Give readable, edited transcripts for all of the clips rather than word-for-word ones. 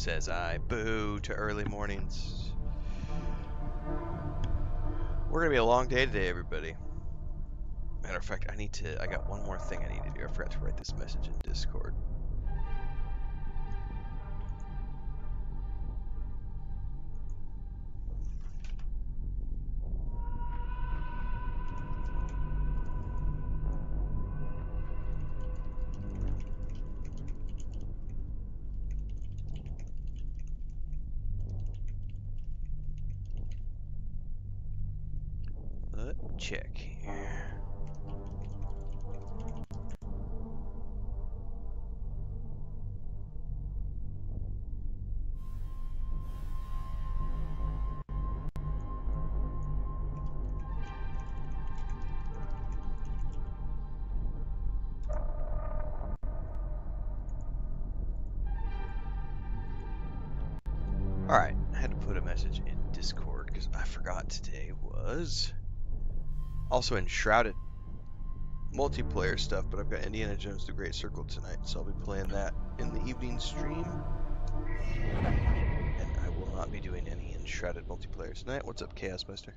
says I. Boo to early mornings. We're gonna be a long day today, everybody. Matter of fact, I got one more thing I need to do. I forgot to write this message in Discord. Let's check here. Alright, I had to put a message in Discord because I forgot today was also Enshrouded multiplayer stuff, but I've got Indiana Jones The Great Circle tonight, so I'll be playing that in the evening stream. And I will not be doing any Enshrouded multiplayer tonight. What's up, Chaos Buster?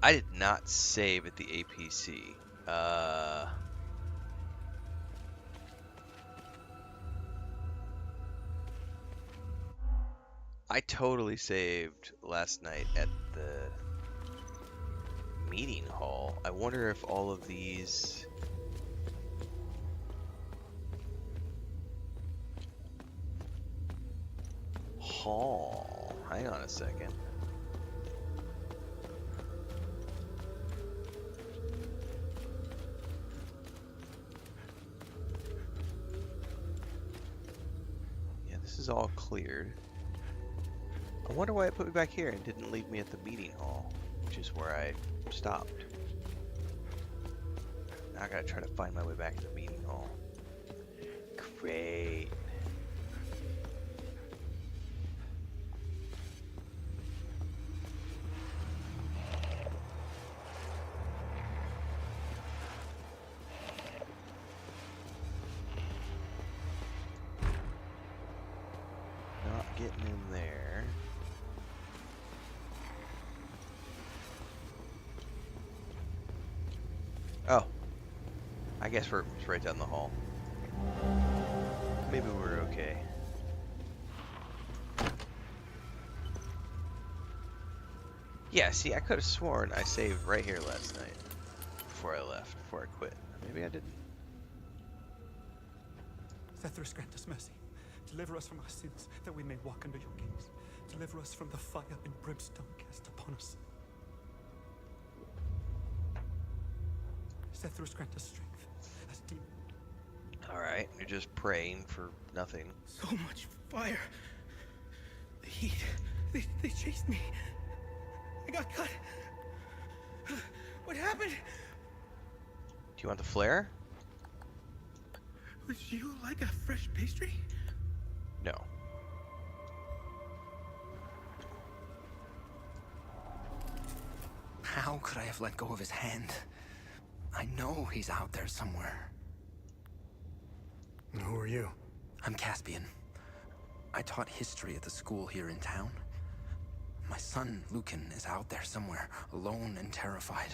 I did not save at the APC. I totally saved last night at the meeting hall. I wonder if all of these... Hall. Hang on a second. This is all cleared. I wonder why it put me back here and didn't leave me at the meeting hall, which is where I stopped. Now I gotta try to find my way back to the meeting hall. Great. Getting in there. Oh, I guess we're right down the hall. Maybe we're okay. Yeah, see, I could have sworn I saved right here last night before I left, before I quit. Maybe I didn't. Zethris, grant us mercy. Deliver us from our sins, that we may walk under your gaze. Deliver us from the fire and brimstone cast upon us. Zethris, grant us strength, as demon. Alright, you're just praying for nothing. So much fire. The heat. They chased me. I got cut. What happened? Do you want the flare? Was you like a fresh pastry? No. How could I have let go of his hand? I know he's out there somewhere. And who are you? I'm Caspian. I taught history at the school here in town. My son, Lukhan, is out there somewhere, alone and terrified.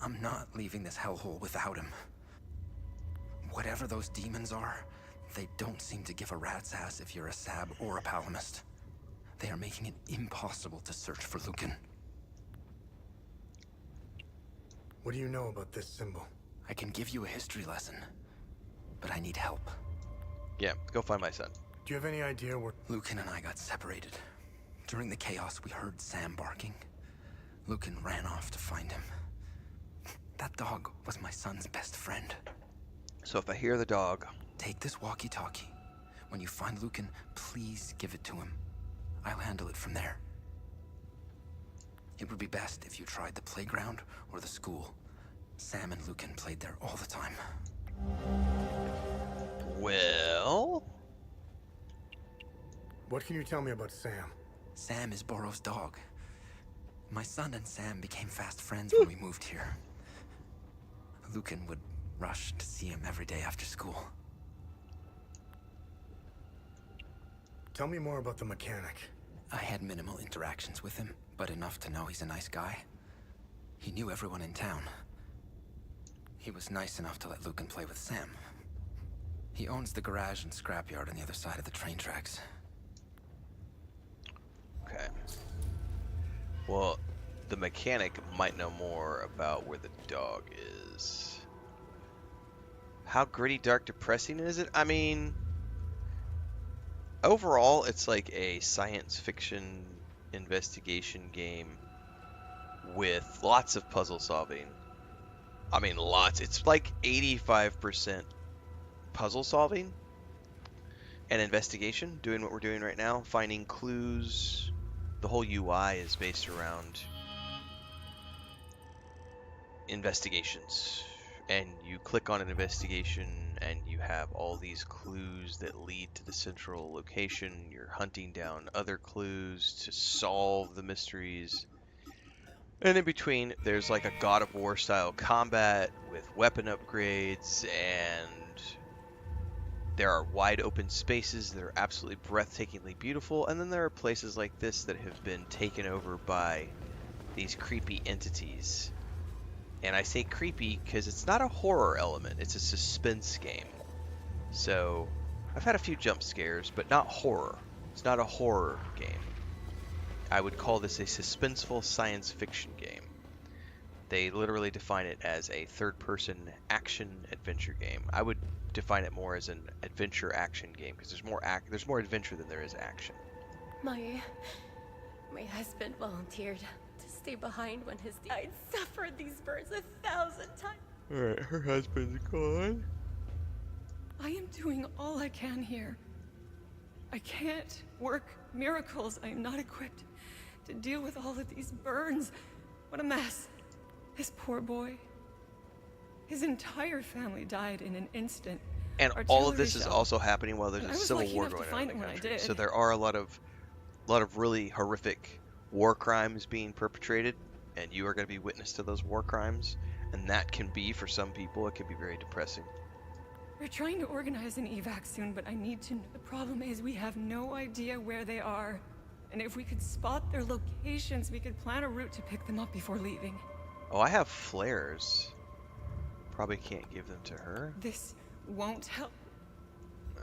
I'm not leaving this hellhole without him. Whatever those demons are, they don't seem to give a rat's ass if you're a Sab or a Palamist. They are making it impossible to search for Lukhan. What do you know about this symbol? I can give you a history lesson, but I need help. Yeah, go find my son. Do you have any idea where... Lukhan and I got separated. During the chaos, we heard Sam barking. Lukhan ran off to find him. That dog was my son's best friend. So if I hear the dog... Take this walkie-talkie. When you find Lukhan, please give it to him. I'll handle it from there. It would be best if you tried the playground or the school. Sam and Lukhan played there all the time. Well... What can you tell me about Sam? Sam is Borrow's dog. My son and Sam became fast friends when we moved here. Lukhan would rush to see him every day after school. Tell me more about the mechanic. I had minimal interactions with him, but enough to know he's a nice guy. He knew everyone in town. He was nice enough to let Lukhan play with Sam. He owns the garage and scrapyard on the other side of the train tracks. Okay. Well, the mechanic might know more about where the dog is. How gritty, dark, depressing is it? I mean, overall, it's like a science fiction investigation game with lots of puzzle solving. I mean, lots. It's like 85% puzzle solving and investigation, doing what we're doing right now, finding clues. The whole UI is based around investigations, and you click on an investigation and you have all these clues that lead to the central location. You're hunting down other clues to solve the mysteries. And in between, there's like a God of War style combat with weapon upgrades, and there are wide open spaces that are absolutely breathtakingly beautiful. And then there are places like this that have been taken over by these creepy entities. And I say creepy because it's not a horror element, it's a suspense game. So I've had a few jump scares, but not horror. It's not a horror game. I would call this a suspenseful science fiction game. They literally define it as a third-person action-adventure game. I would define it more as an adventure-action game because there's more adventure than there is action. My husband volunteered to stay behind when his I'd suffered these burns 1,000 times. Alright, her husband's gone. I am doing all I can here. I can't work miracles. I am not equipped to deal with all of these burns. What a mess. This poor boy. His entire family died in an instant. And all of this is also happening while there's a civil war going on in the country. country. So there are a lot of really horrific war crimes being perpetrated, and you are going to be witness to those war crimes. And that can be, for some people, it can be very depressing. We're trying to organize an evac soon, but I need to know. The problem is we have no idea where they are. And if we could spot their locations, we could plan a route to pick them up before leaving. Oh, I have flares. Probably can't give them to her. This won't help. No.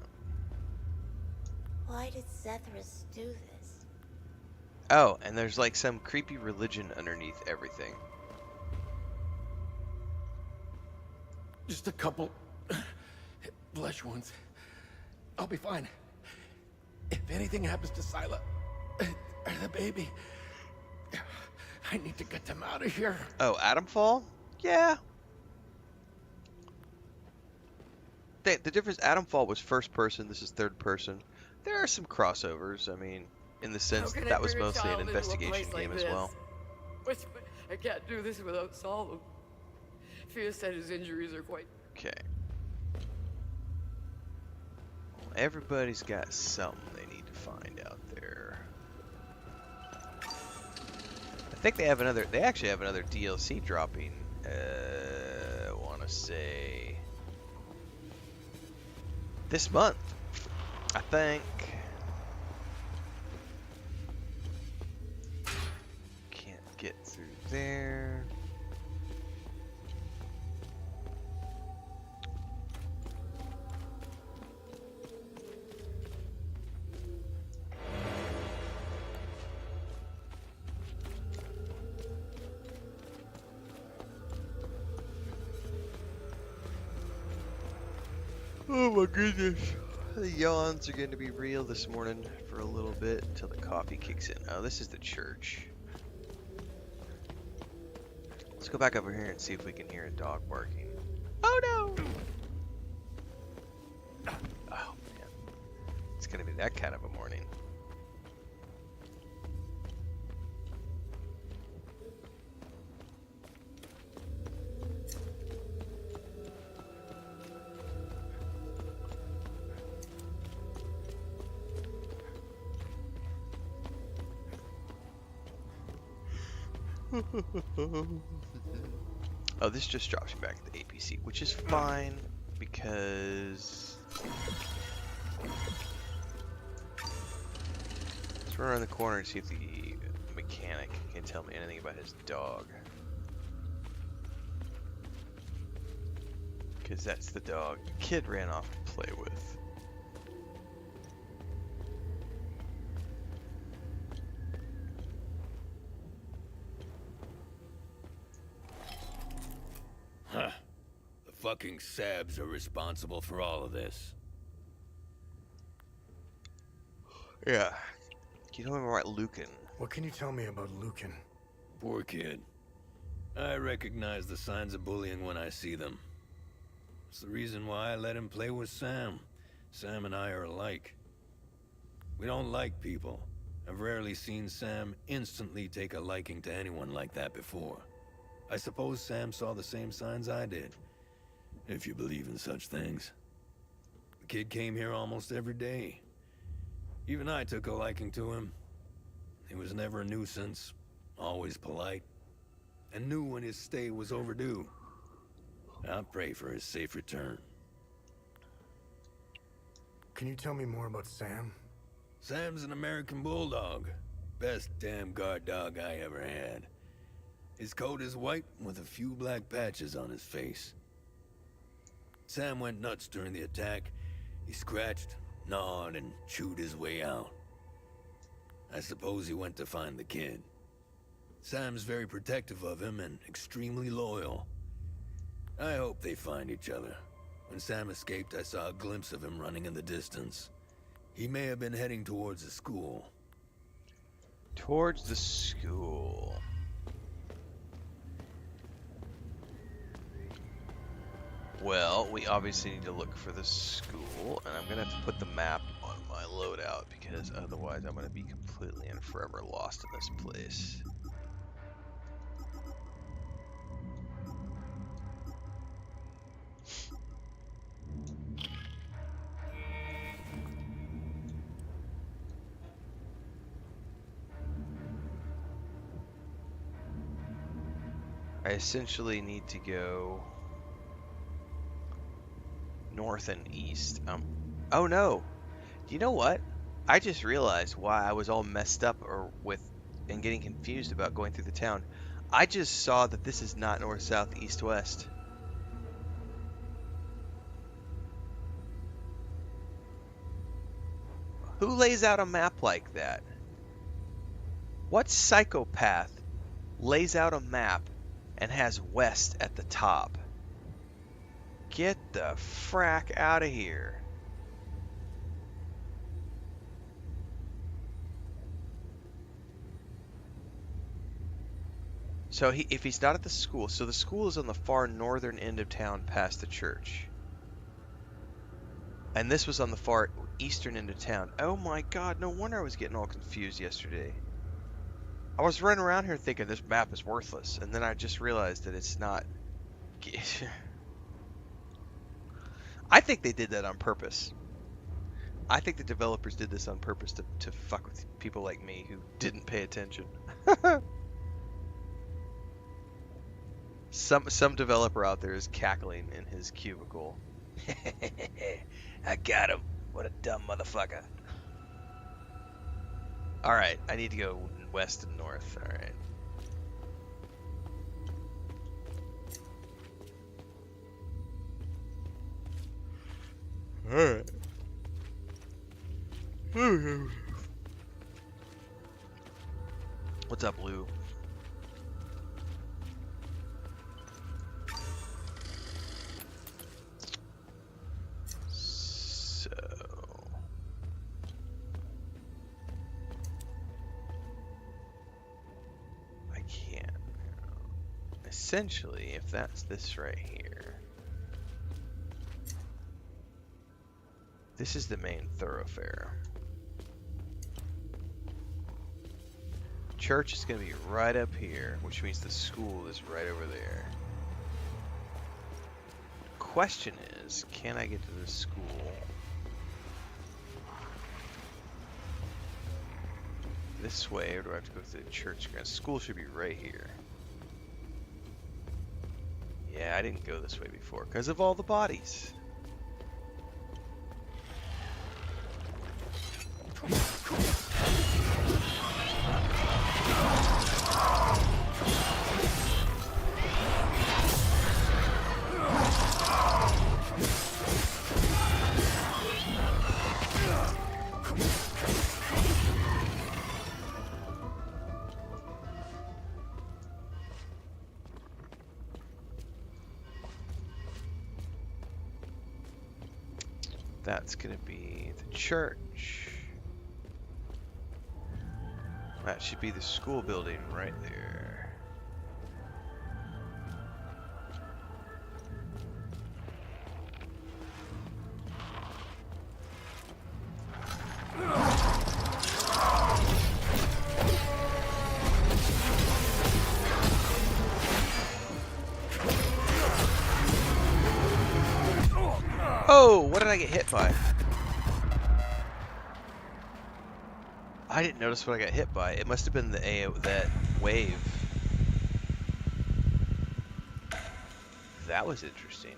Why did Zethras do this? Oh, and there's like some creepy religion underneath everything. Just a couple flesh wounds. I'll be fine. If anything happens to Sila or the baby, I need to get them out of here. Oh, Atomfall? Yeah. The difference, Atomfall was first person, this is third person. There are some crossovers, I mean, in the sense that that was mostly an investigation game as well. But I can't do this without Saul. Fia said his injuries are quite... Okay. Well, everybody's got something they need to find out there. I think they actually have another DLC dropping, I want to say this month, I think. Can't get through there. Oh my goodness. The yawns are going to be real this morning for a little bit until the coffee kicks in. Oh, this is the church. Let's go back over here and see if we can hear a dog barking. Oh no! Oh man. It's going to be that kind of a morning. Oh, this just drops me back at the APC, which is fine because let's run around the corner and see if the mechanic can tell me anything about his dog. Because that's the dog the kid ran off to play with. Huh. The fucking Sabs are responsible for all of this. Yeah. Can you tell me more about Lukhan? What can you tell me about Lukhan? Poor kid. I recognize the signs of bullying when I see them. It's the reason why I let him play with Sam. Sam and I are alike. We don't like people. I've rarely seen Sam instantly take a liking to anyone like that before. I suppose Sam saw the same signs I did, if you believe in such things. The kid came here almost every day. Even I took a liking to him. He was never a nuisance, always polite, and knew when his stay was overdue. I pray for his safe return. Can you tell me more about Sam? Sam's an American bulldog. Best damn guard dog I ever had. His coat is white with a few black patches on his face. Sam went nuts during the attack. He scratched, gnawed, and chewed his way out. I suppose he went to find the kid. Sam's very protective of him and extremely loyal. I hope they find each other. When Sam escaped, I saw a glimpse of him running in the distance. He may have been heading towards the school. Towards the school. Well, we obviously need to look for the school, and I'm gonna have to put the map on my loadout because otherwise I'm gonna be completely and forever lost in this place. I essentially need to go north and east. Oh no! Do you know what? I just realized why I was all messed up and getting confused about going through the town. I just saw that this is not north, south, east, west. Who lays out a map like that? What psychopath lays out a map and has west at the top? Get the frack out of here. So if he's not at the school, so the school is on the far northern end of town past the church. And this was on the far eastern end of town. Oh my god, no wonder I was getting all confused yesterday. I was running around here thinking this map is worthless, and then I just realized that it's not. I think they did that on purpose. I think the developers did this on purpose to fuck with people like me who didn't pay attention. Some developer out there is cackling in his cubicle. I got him. What a dumb motherfucker. Alright, I need to go west and north. Alright. Alright. What's up, Lou? Essentially, if that's this right here, this is the main thoroughfare. Church is going to be right up here, which means the school is right over there. Question is, can I get to the school? This way, or do I have to go to the church? The school should be right here. I didn't go this way before because of all the bodies. That's gonna be the church. That should be the school building right there. Oh, what did I get hit by? I didn't notice what I got hit by. It must have been that wave. That was interesting.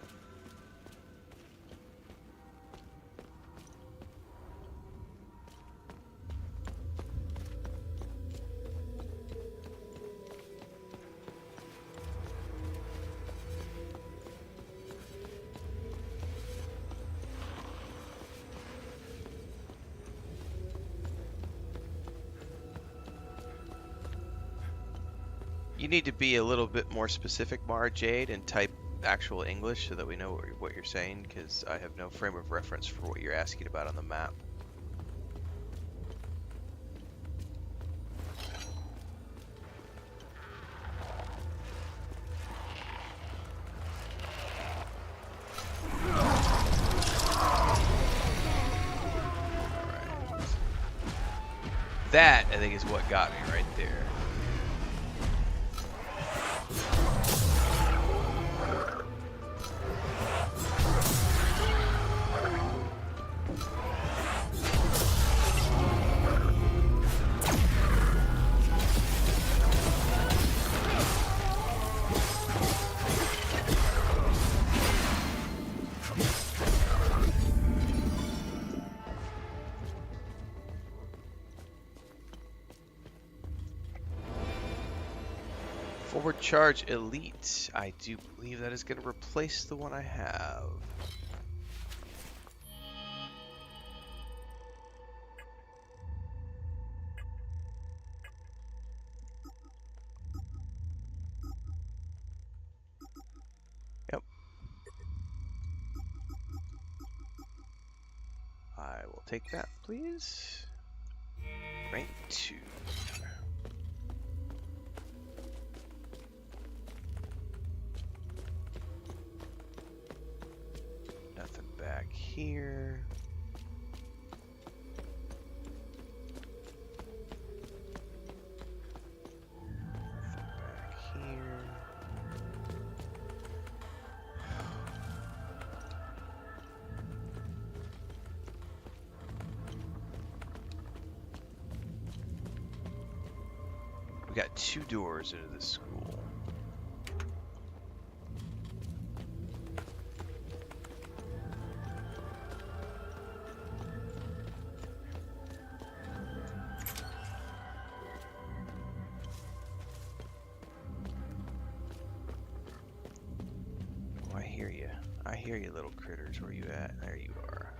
You need to be a little bit more specific, Mara Jade, and type actual English so that we know what you're saying, because I have no frame of reference for what you're asking about on the map. Alright. That, I think, is what got me right there. Forward charge elite. I do believe that is going to replace the one I have. Yep. I will take that, please. Rank 2. Nothing back here. Nothing back here. We got 2 doors into this school. I hear you, little critters. Where you at? There you are.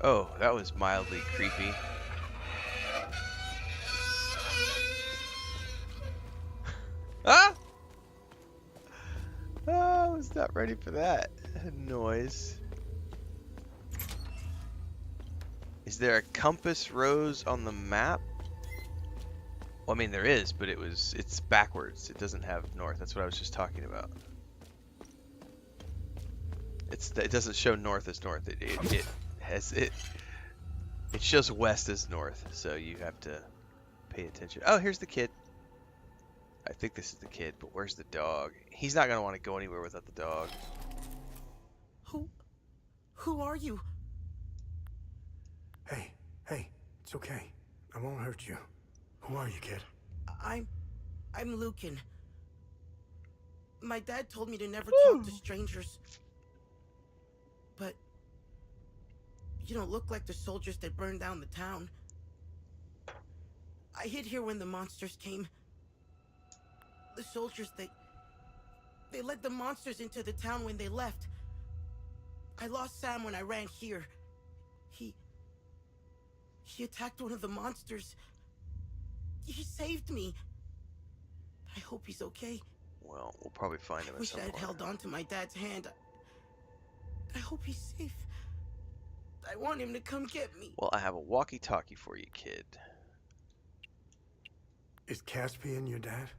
Oh, that was mildly creepy. Ah! Oh, I was not ready for that noise. Is there a compass rose on the map? Well, I mean, there is, but it's backwards. It doesn't have north. That's what I was just talking about. It doesn't show north as north. It shows west as north. So you have to pay attention. Oh, here's the kid. I think this is the kid, but where's the dog? He's not gonna want to go anywhere without the dog. Who are you? Hey, it's okay. I won't hurt you. Who are you, kid? I'm Lukhan. My dad told me to never talk to strangers. But you don't look like the soldiers that burned down the town. I hid here when the monsters came. The soldiers, they led the monsters into the town when they left. I lost Sam when I ran here. He attacked one of the monsters. He saved me. I hope he's okay. Well, we'll probably find him at some point. I wish I had held on to my dad's hand. I hope he's safe. I want him to come get me. Well, I have a walkie-talkie for you, kid. Is Caspian your dad?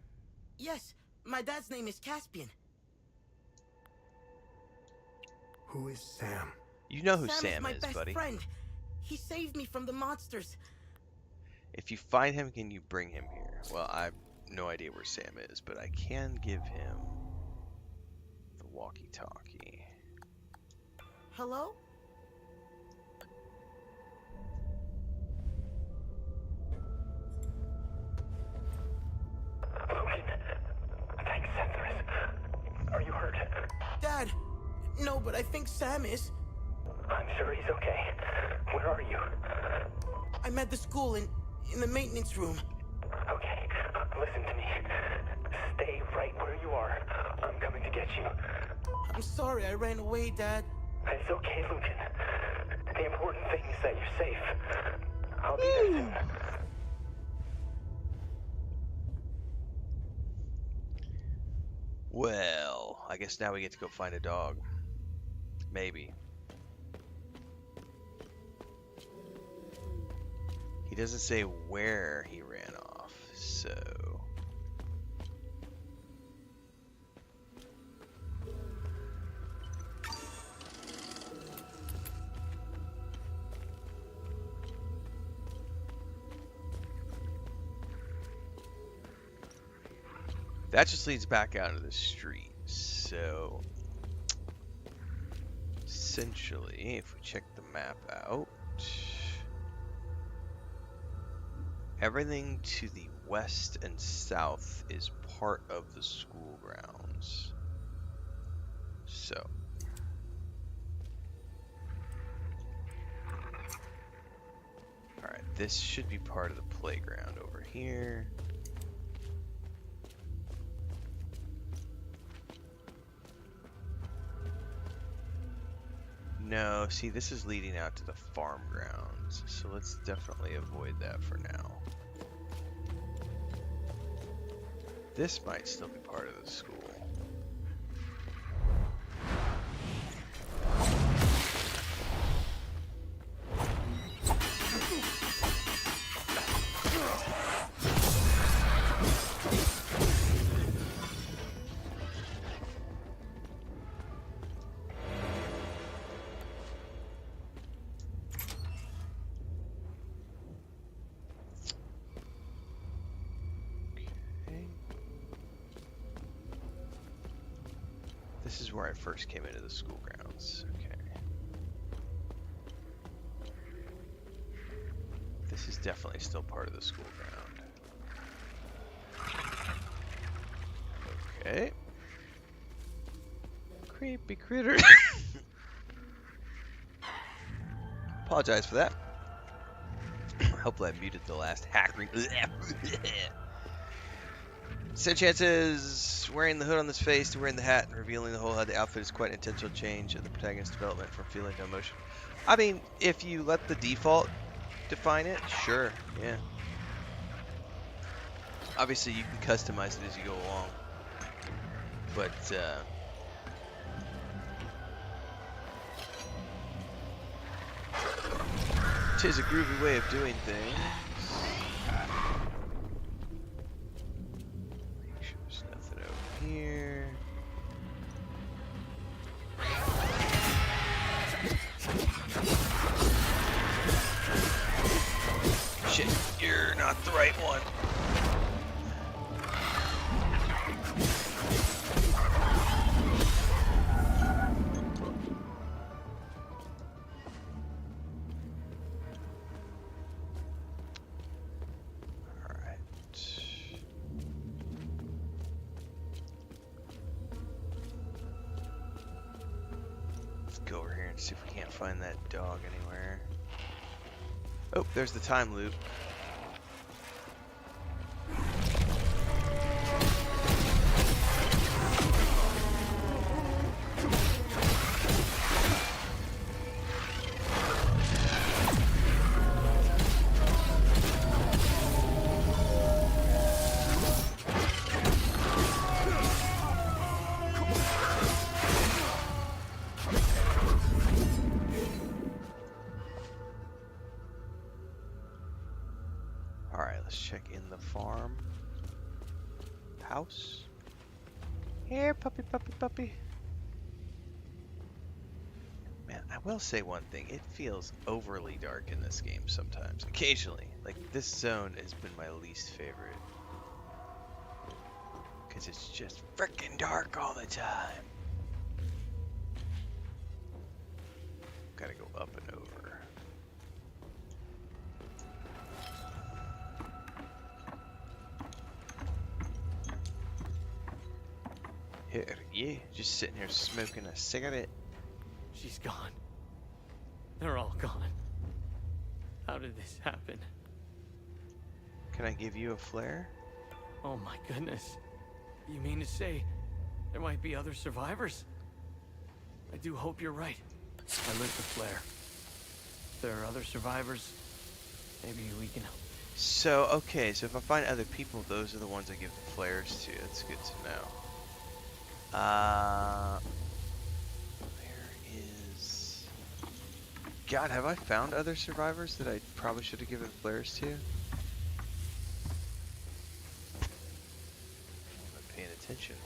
Yes, my dad's name is Caspian. Who is Sam? You know who Sam Sam my is, best buddy. friend. He saved me from the monsters. If you find him, can you bring him here? Well, I have no idea where Sam is, but I can give him the walkie-talkie. Hello? Thanks, Centaurus. Are you hurt? Dad! No, but I think Sam is. I'm sure he's okay. Where are you? I'm at the school in the maintenance room. Okay, listen to me. Stay right where you are. I'm coming to get you. I'm sorry I ran away, Dad. It's okay, Lukhan. The important thing is that you're safe. I'll be there soon. Well, I guess now we get to go find a dog. Maybe. He doesn't say where he ran off, so... That just leads back out into the street, so... Essentially, if we check the map out... Everything to the west and south is part of the school grounds. So. Alright, this should be part of the playground over here. No, see, this is leading out to the farm grounds, so let's definitely avoid that for now. This might still be part of the school. This is where I first came into the school grounds. Okay. This is definitely still part of the school ground. Okay. Creepy critter. Apologize for that. Hopefully I muted the last hackering. Sanchez wearing the hood on his face to wearing the hat and revealing the whole head. The outfit is quite an intentional change in the protagonist's development from feeling no emotion. I mean, if you let the default define it, sure, yeah. Obviously, you can customize it as you go along. But, tis a groovy way of doing things. here. Shit, you're not the right one. Go over here and see if we can't find that dog anywhere. Oh, there's the time loop. Let's check in the farm house. Here, puppy, puppy, puppy. Man, I will say one thing. It feels overly dark in this game sometimes. Occasionally. Like, this zone has been my least favorite. Because it's just freaking dark all the time. Gotta go up and over. Yeah, just sitting here smoking a cigarette. She's gone. They're all gone. How did this happen? Can I give you a flare? Oh my goodness. You mean to say there might be other survivors? I do hope you're right. I lit the flare. If there are other survivors, maybe we can help. So, okay, so if I find other people, those are the ones I give the flares to. That's good to know. Where is... God, have I found other survivors that I probably should have given flares to? I'm not paying attention.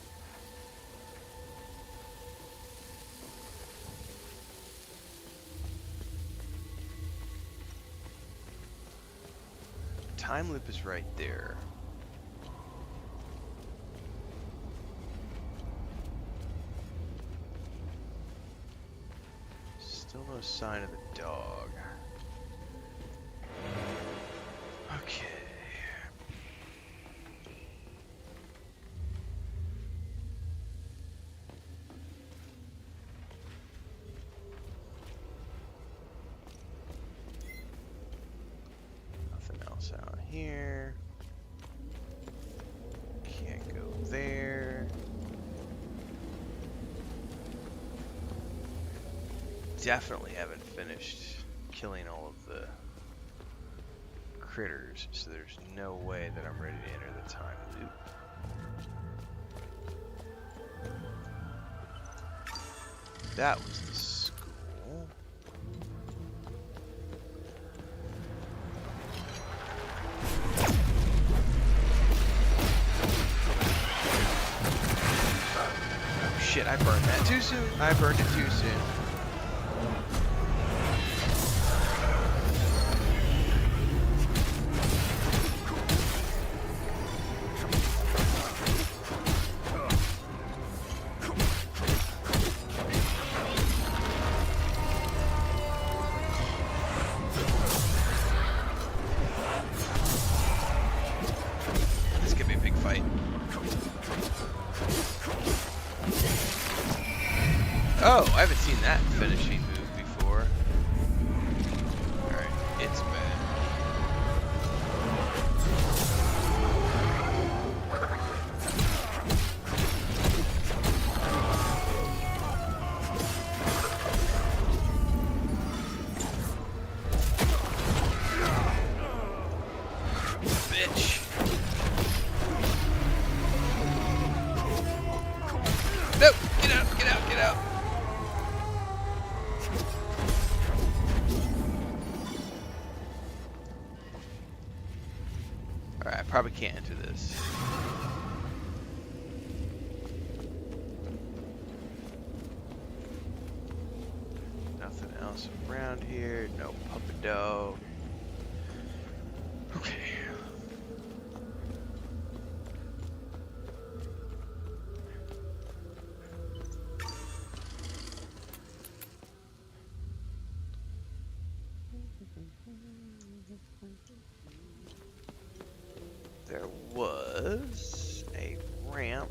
Time loop is right there. Still no sign of the dog. Okay. Nothing else out here. Can't go there. Definitely haven't finished killing all of the critters, so there's no way that I'm ready to enter the time loop. That was the school. Oh shit, I burned that too soon. I burned it too soon. Oh, I haven't seen that finishing move before. Alright, it's bad. Bitch. Nope, get out, get out, get out. Alright, I probably can't enter this. around here. No puppado. Okay. There was a ramp.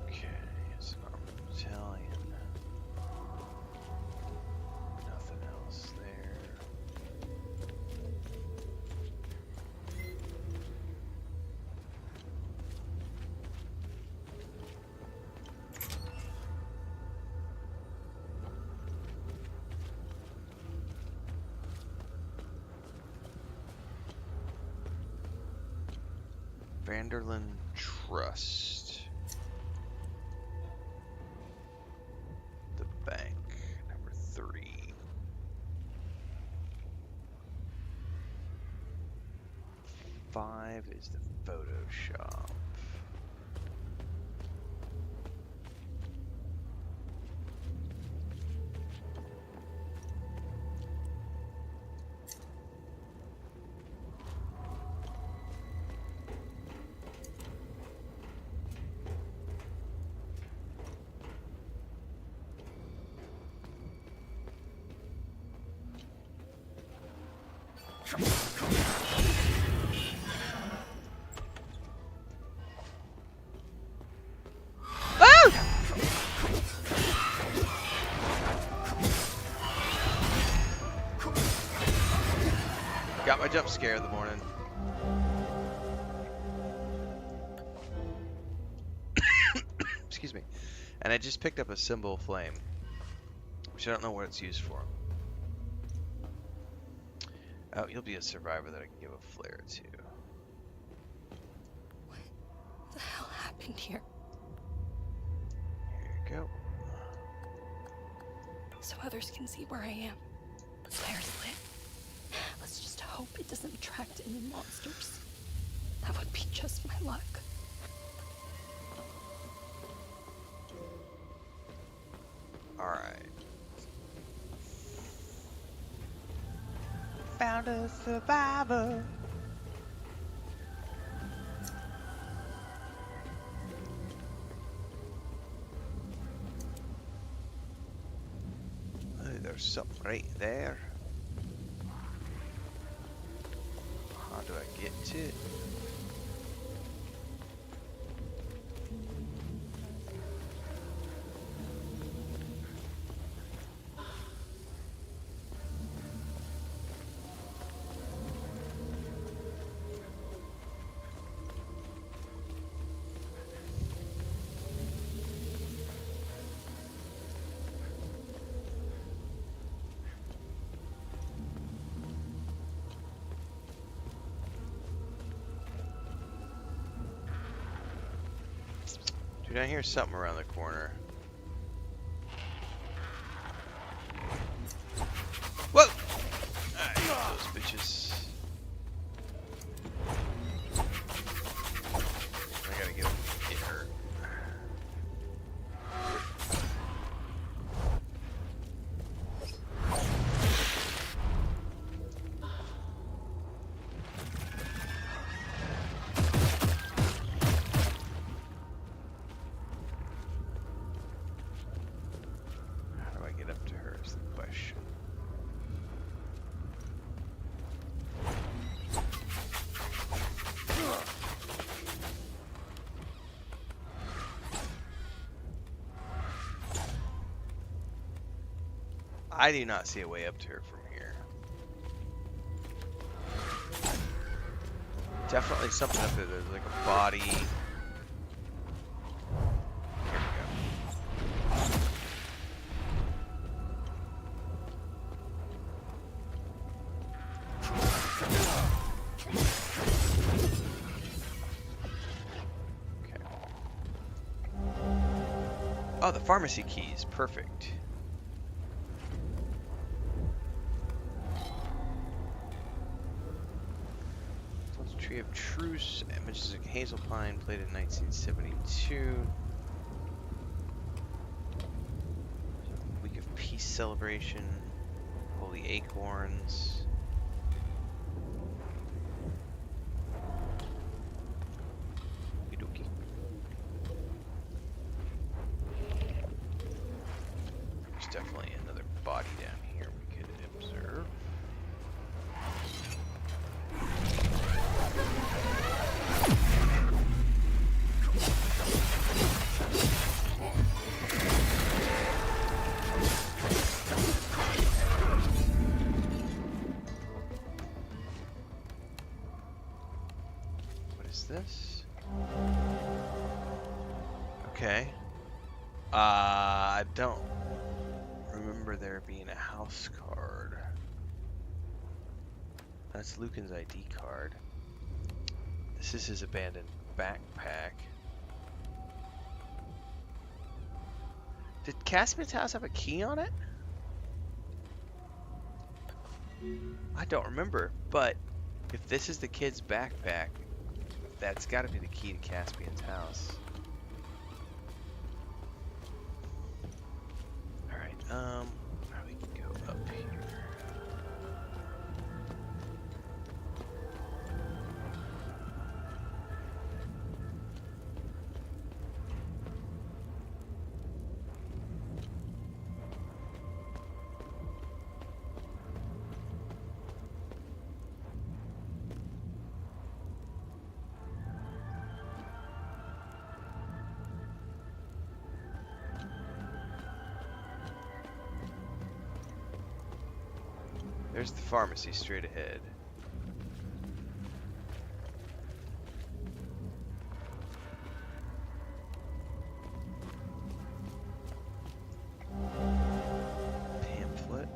Okay, it's an battalion. Nothing else there. Vanderlyn Trust. The bank, number 3. Five is the photo shop. Got my jump scare in the morning. Excuse me. And I just picked up a symbol flame, which I don't know what it's used for. Oh, you'll be a survivor that I can give a flare to. What the hell happened here? Here you go. So others can see where I am. The flare's lit. Let's just hope it doesn't attract any monsters. That would be just my luck. Alright. Found a survivor. Oh, there's something right there. How do I get to it? Dude, I hear something around the corner. Whoa! Alright, those bitches. I gotta get hurt. I do not see a way up to her from here. Definitely something up there. There's like a body. Here we go. Okay. Oh, the pharmacy keys. Perfect. Tree of Truce, images of hazel pine, played in 1972. Week of Peace celebration, Holy Acorns. Okey-dokey. There's definitely another body down here we could observe. This? Okay. I don't remember there being a house card. That's Lukhan's ID card. This is his abandoned backpack. Did Caspian's house have a key on it? I don't remember, but if this is the kid's backpack, that's got to be the key to Caspian's house. Alright, we can go up here. There's the pharmacy straight ahead. Pamphlet.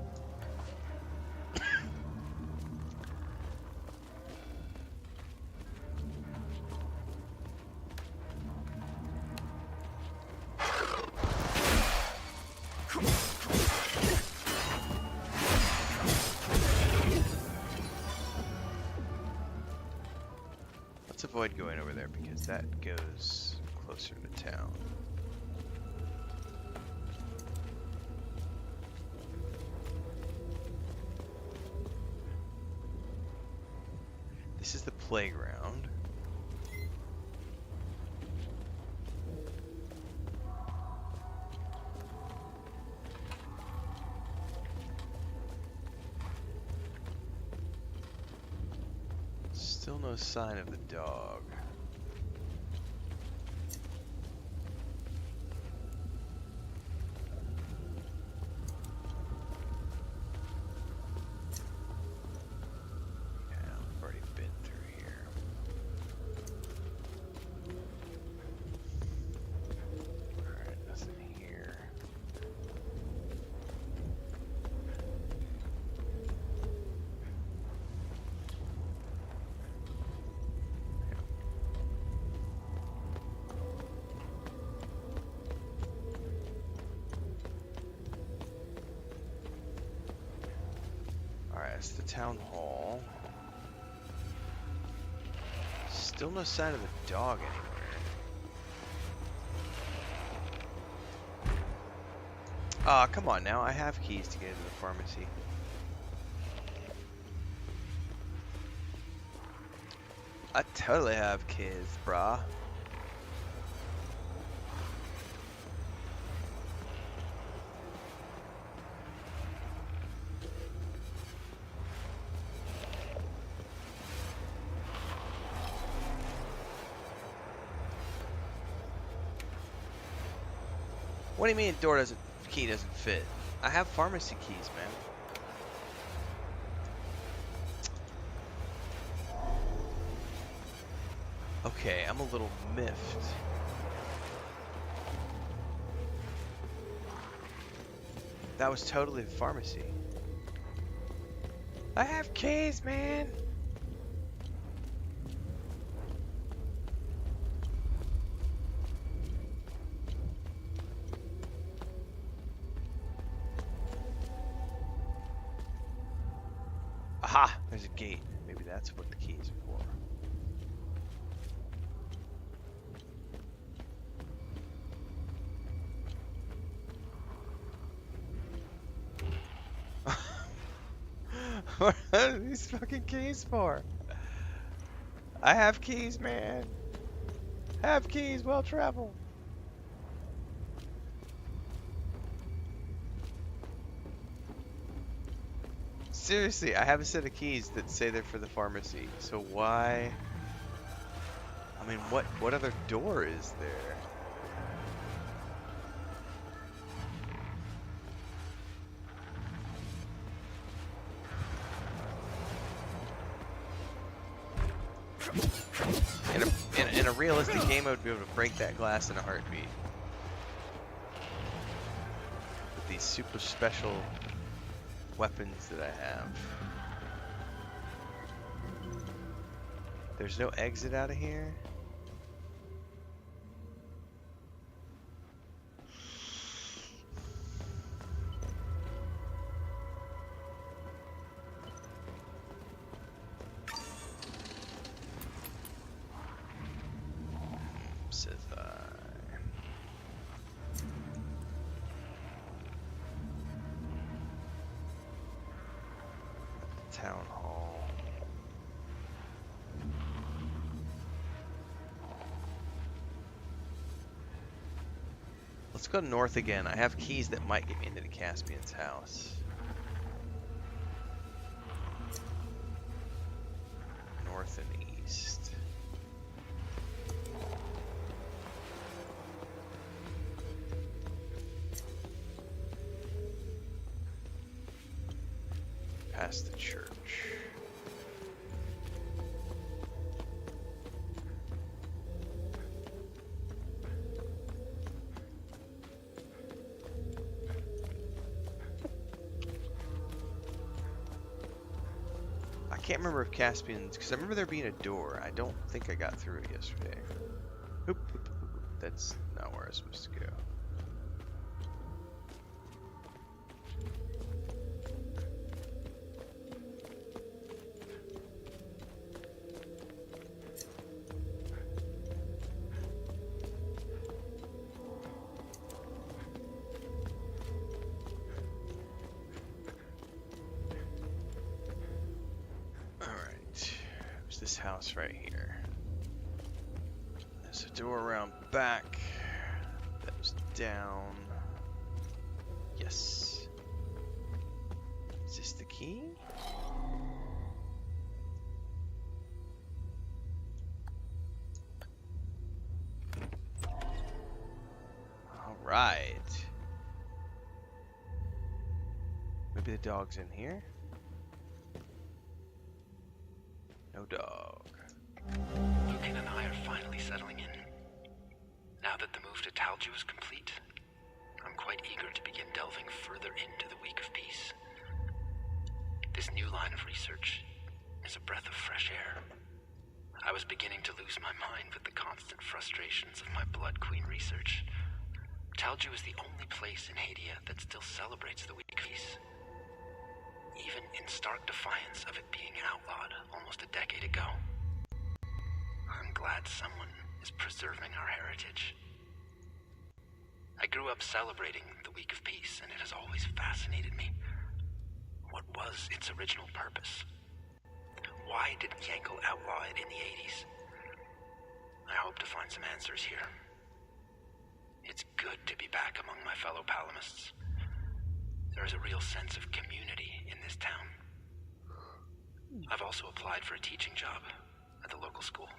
Let's avoid going over there because that goes closer to town. This is the playground. Still no sign of the dog. Yeah, I've already been through here. Alright, nothing here. Alright, that's the town hall. Still no sign of the dog anywhere. Aw, come on now. I have keys to get into the pharmacy. I totally have keys, brah. What do you mean key doesn't fit? I have pharmacy keys, man. Okay, I'm a little miffed. That was totally the pharmacy. I have keys, man. Aha! There's a gate. Maybe that's what the keys are for. What are these fucking keys for? I have keys, man. Have keys, well traveled. Seriously, I have a set of keys that say they're for the pharmacy. So why? I mean, what other door is there? In a realistic game, I would be able to break that glass in a heartbeat. With these super special weapons that I have. There's no exit out of here? Says Town Hall. Let's go north again. I have keys that might get me into the Caspian's house. North and east. Past the church. I can't remember if Caspian's, because I remember there being a door. I don't think I got through it yesterday. Oop, oop, oop, oop. That's not where I was supposed to go. This house right here. There's a door around back that was down. Yes. Is this the key? All right. Maybe the dog's in here. No dog. Lukhan and I are finally settling in. Now that the move to Talju is complete, I'm quite eager to begin delving further into the Week of Peace. This new line of research is a breath of fresh air. I was beginning to lose my mind with the constant frustrations of my Blood Queen research. Talju is the only place in Hadia that still celebrates the Week of Peace, even in stark defiance of it being outlawed almost a decade ago. I'm glad someone is preserving our heritage. I grew up celebrating the Week of Peace, and it has always fascinated me. What was its original purpose? Why did Yankel outlaw it in the 80s? I hope to find some answers here. It's good to be back among my fellow Palamists. There is a real sense of community in this town. I've also applied for a teaching job at the local school.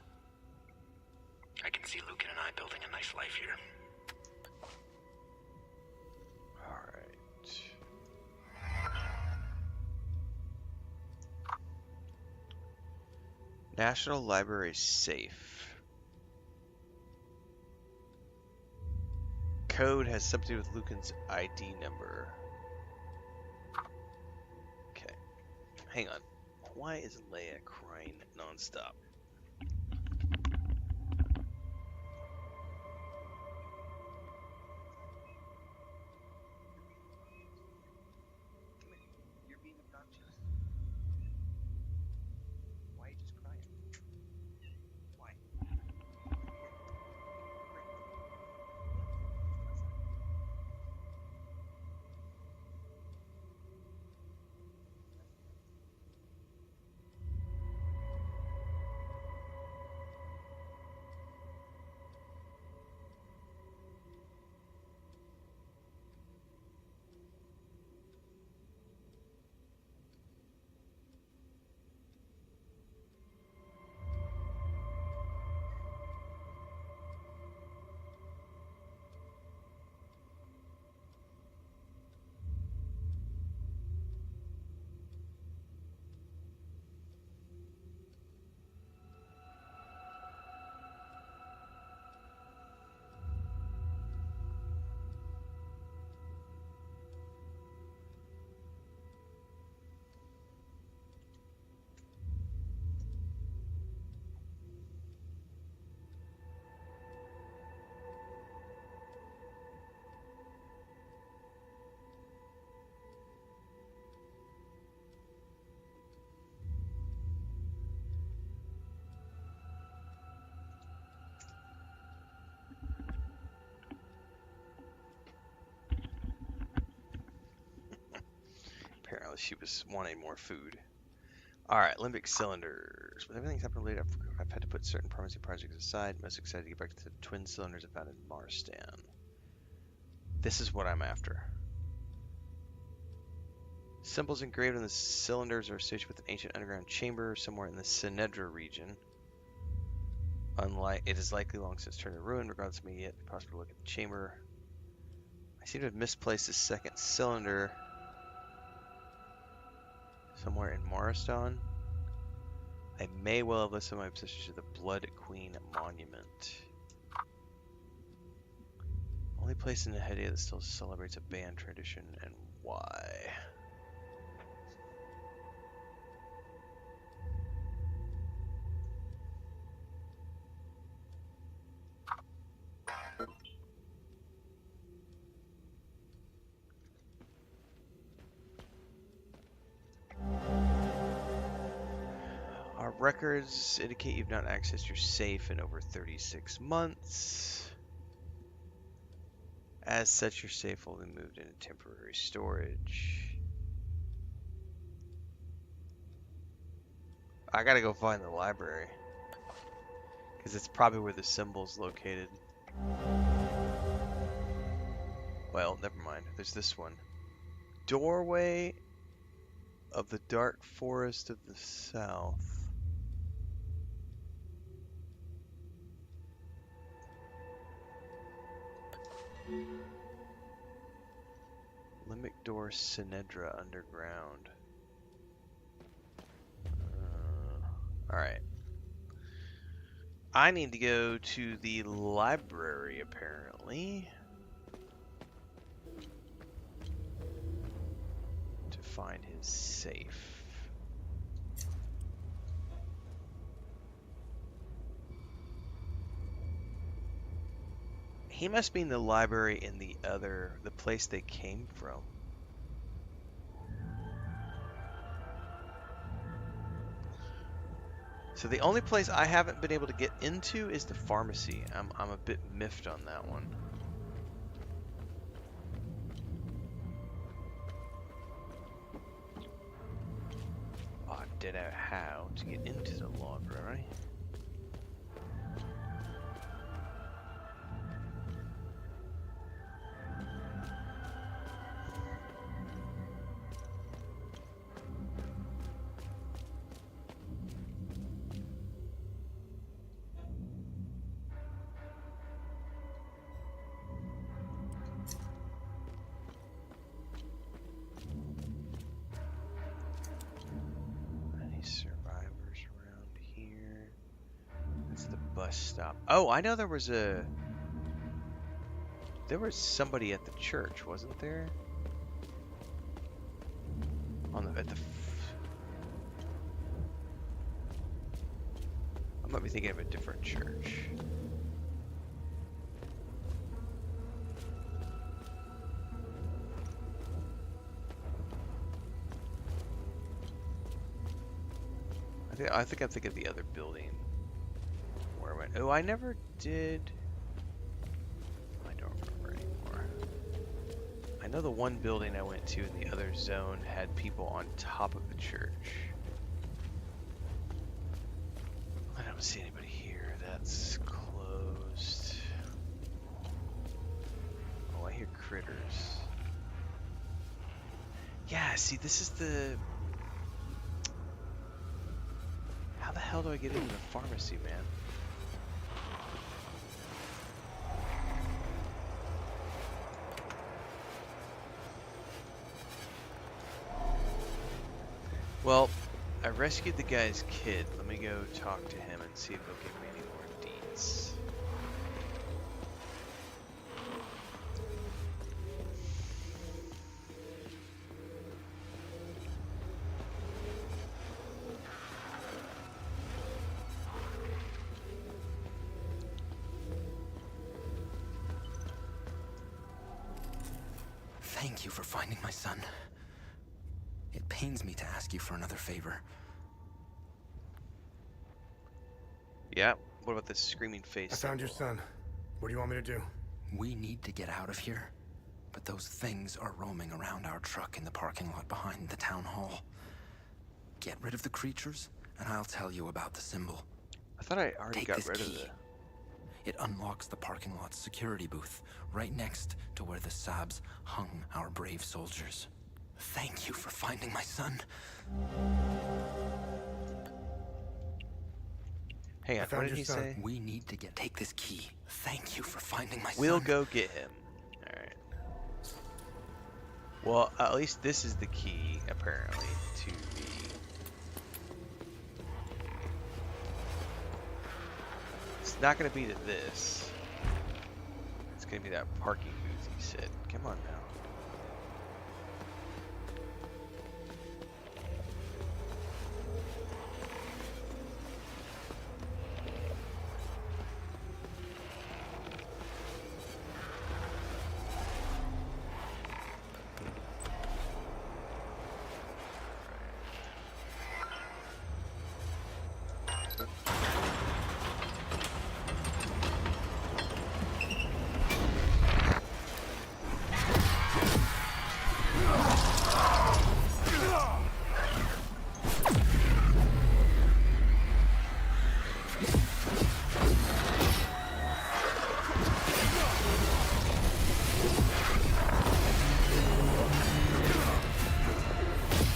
I can see Lukhan and I building a nice life here. Alright. National Library safe. Code has something to do with Lukhan's ID number. Okay. Hang on. Why is Leia crying nonstop? You're being obnoxious. Why are you just crying? Why? she was wanting more food. Alright, limbic cylinders. With everything's happened later, I've had to put certain promising projects aside. Most excited to get back to the twin cylinders I found in Maristan. This is what I'm after. Symbols engraved on the cylinders are associated with an ancient underground chamber somewhere in the Sinedra region. Unlike, it is likely long since turned to ruin, regardless of me yet possible to look at the chamber. I seem to have misplaced the second cylinder somewhere in Maristan. I may well have listed my obsession to the Blood Queen Monument. Only place in the Hedia that still celebrates a band tradition, and why? Our records indicate you've not accessed your safe in over 36 months. As such, your safe will be moved into temporary storage. I gotta go find the library, because it's probably where the symbol's located. Well, never mind. There's this one. Doorway of the Dark Forest of the South. Limbic Door Sinedra Underground. Alright. I need to go to the library, apparently, to find his safe. He must be in the library in the place they came from. So the only place I haven't been able to get into is the pharmacy. I'm a bit miffed on that one. Oh, I did out how to get into the library. Stop. Oh, I know there was somebody at the church, wasn't there? I might be thinking of a different church. I think I'm thinking of the other building. Oh, I never did. I don't remember anymore. I know the one building I went to in the other zone had people on top of the church. I don't see anybody here. That's closed. Oh, I hear critters. Yeah, see, this is the... How the hell do I get into the pharmacy, man? Well, I rescued the guy's kid. Let me go talk to him and see if he'll give me any more deeds. Thank you for finding my son. It pains me to ask you for another favor. Yeah, what about this screaming face? I found your son. What do you want me to do? We need to get out of here, but those things are roaming around our truck in the parking lot behind the town hall. Get rid of the creatures, and I'll tell you about the symbol. I thought I already Take got this rid of key. it. It unlocks the parking lot's security booth, right next to where the Sabs hung our brave soldiers. Thank you for finding my son. Hang on, what did he say? We need to take this key. Thank you for finding my son. We'll go get him. Alright. Well, at least this is the key, apparently, to the... It's not going to be to this. It's going to be that parking booth he said. Come on now.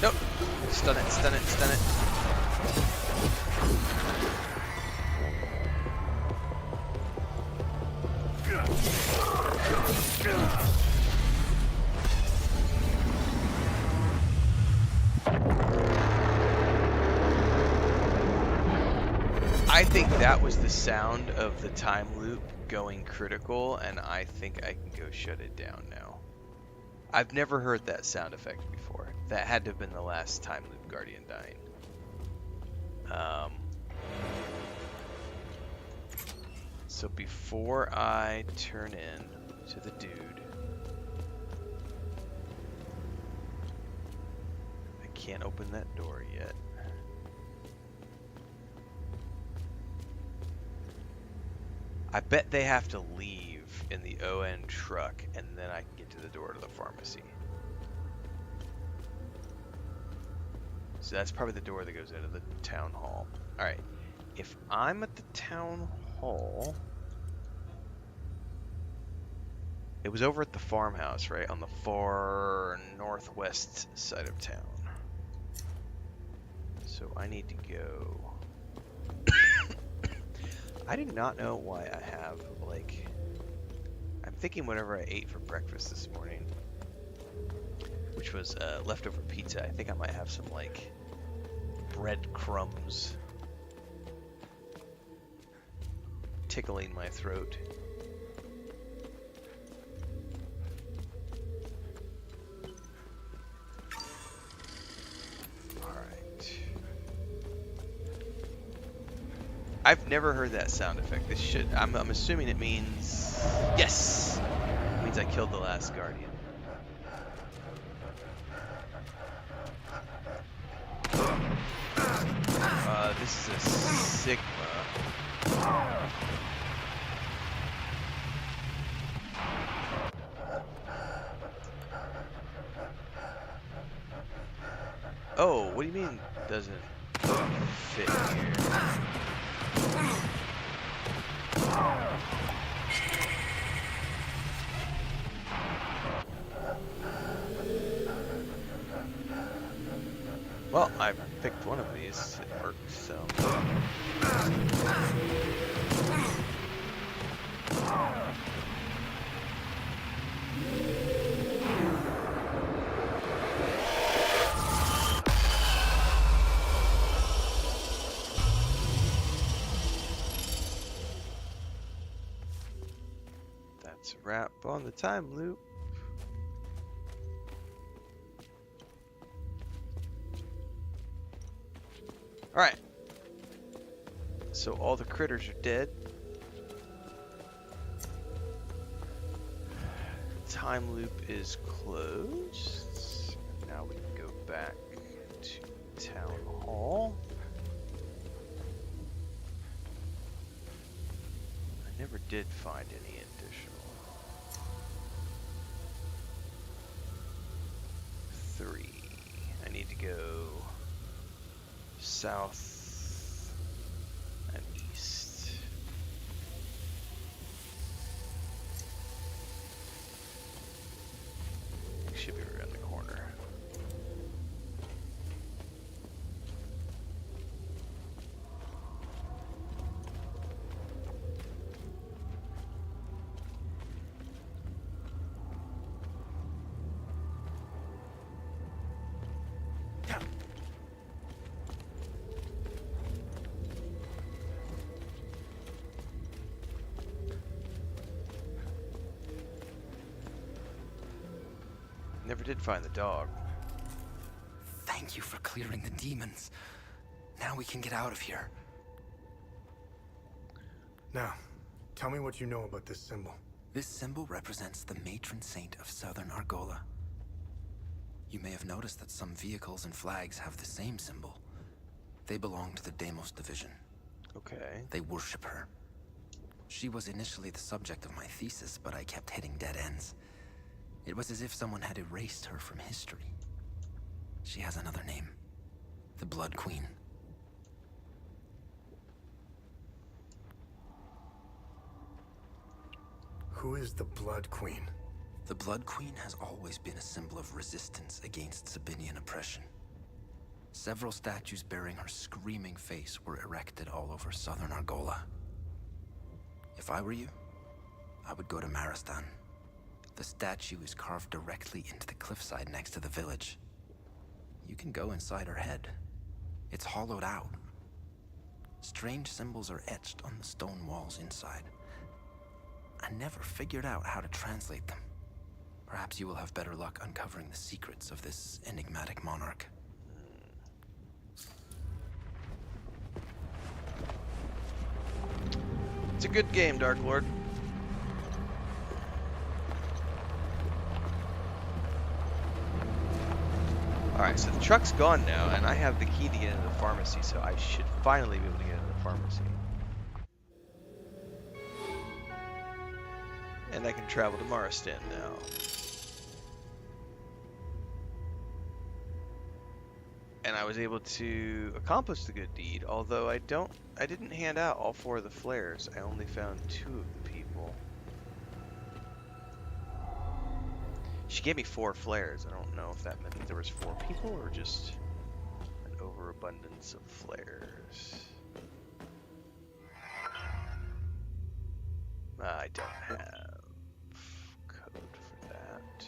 Nope. Stun it, stun it, stun it. I think that was the sound of the time loop going critical, and I think I can go shut it down now. I've never heard that sound effect before. That had to have been the last time loop Guardian dying. So before I turn in to the dude, I can't open that door yet. I bet they have to leave in the ON truck, and then I can get to the door to the pharmacy. So that's probably the door that goes into the town hall. Alright, if I'm at the town hall... It was over at the farmhouse, right? On the far northwest side of town. So I need to go... I do not know why I have, like... I'm thinking whatever I ate for breakfast this morning, which was leftover pizza. I think I might have some, like, breadcrumbs tickling my throat. I've never heard that sound effect. This should... I'm assuming it means... Yes! It means I killed the last Guardian. This is a Sigma. Oh, what do you mean doesn't fit here? Well, I picked one of these. It worked, so... That's a wrap on the time loop. Alright. So all the critters are dead. Time loop is closed. Now we can go back to Town Hall. I never did find any additional need to go south and east. Should be around the corner. Never did find the dog. Thank you for clearing the demons. Now we can get out of here. Now, tell me what you know about this symbol. This symbol represents the matron saint of southern Argola. You may have noticed that some vehicles and flags have the same symbol. They belong to the Deimos division. Okay. They worship her. She was initially the subject of my thesis, but I kept hitting dead ends. It was as if someone had erased her from history. She has another name. The Blood Queen. Who is the Blood Queen? The Blood Queen has always been a symbol of resistance against Sabinian oppression. Several statues bearing her screaming face were erected all over southern Argola. If I were you, I would go to Maristan. The statue is carved directly into the cliffside next to the village. You can go inside her head. It's hollowed out. Strange symbols are etched on the stone walls inside. I never figured out how to translate them. Perhaps you will have better luck uncovering the secrets of this enigmatic monarch. It's a good game, Dark Lord. Alright, so the truck's gone now, and I have the key to get into the pharmacy, so I should finally be able to get into the pharmacy. And I can travel to Maristan now. And I was able to accomplish the good deed, although I didn't hand out all 4 of the flares. I only found 2 of the people. She gave me 4 flares. I don't know if that meant that there was 4 people or just an overabundance of flares. I don't have code for that.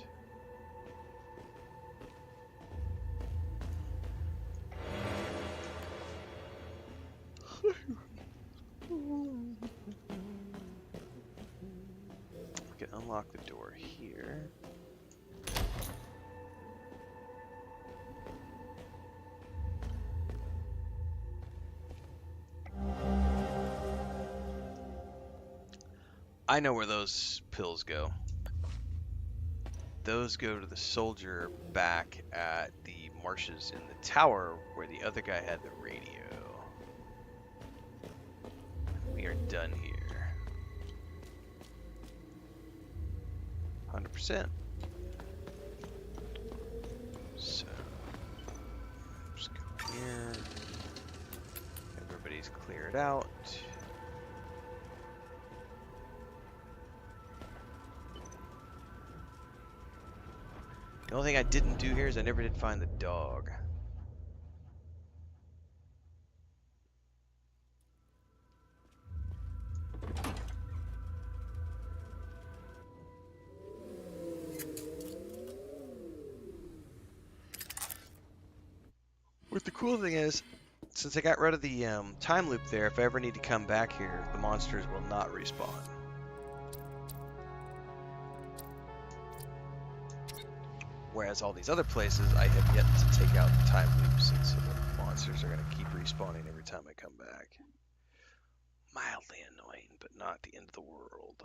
We can unlock the door here. I know where those pills go. Those go to the soldier back at the marshes in the tower where the other guy had the radio. We are done here. 100%. So, just go here. Everybody's cleared out. The only thing I didn't do here is I never did find the dog. What the cool thing is, since I got rid of the time loop there, if I ever need to come back here, the monsters will not respawn. Whereas all these other places, I have yet to take out the time loops, and so the monsters are going to keep respawning every time I come back. Mildly annoying, but not the end of the world.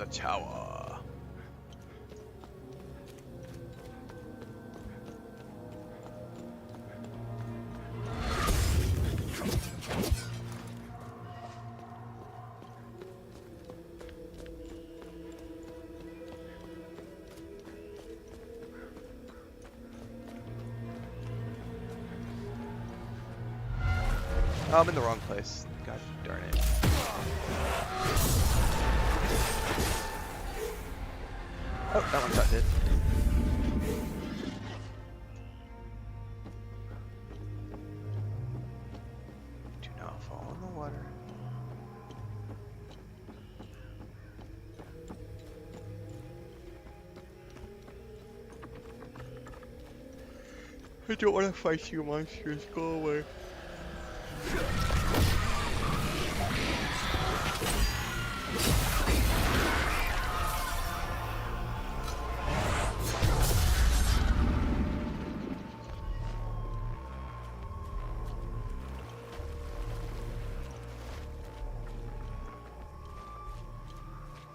the tower. Oh, I'm in the wrong place. God darn it. Oh, that one got hit. Do not fall in the water. I don't want to fight you monsters. Go away.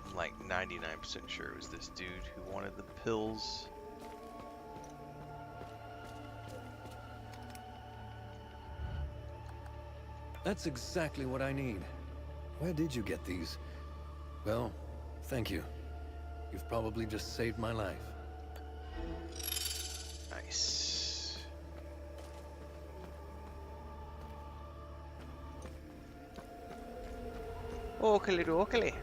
I'm like 99% sure it was this dude who wanted the pills. That's exactly what I need. Where did you get these? Well, thank you. You've probably just saved my life. Nice. Okey dokey.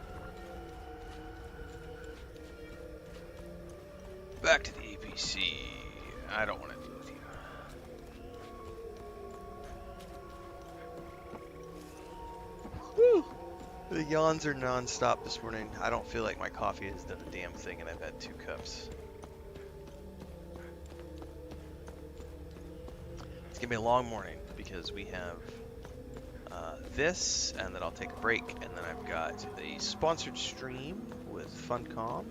Back to the APC. I don't want to deal with you. Whew. The yawns are non-stop this morning. I don't feel like my coffee has done a damn thing, and I've had 2 cups. It's gonna be a long morning because we have this, and then I'll take a break, and then I've got a sponsored stream with Funcom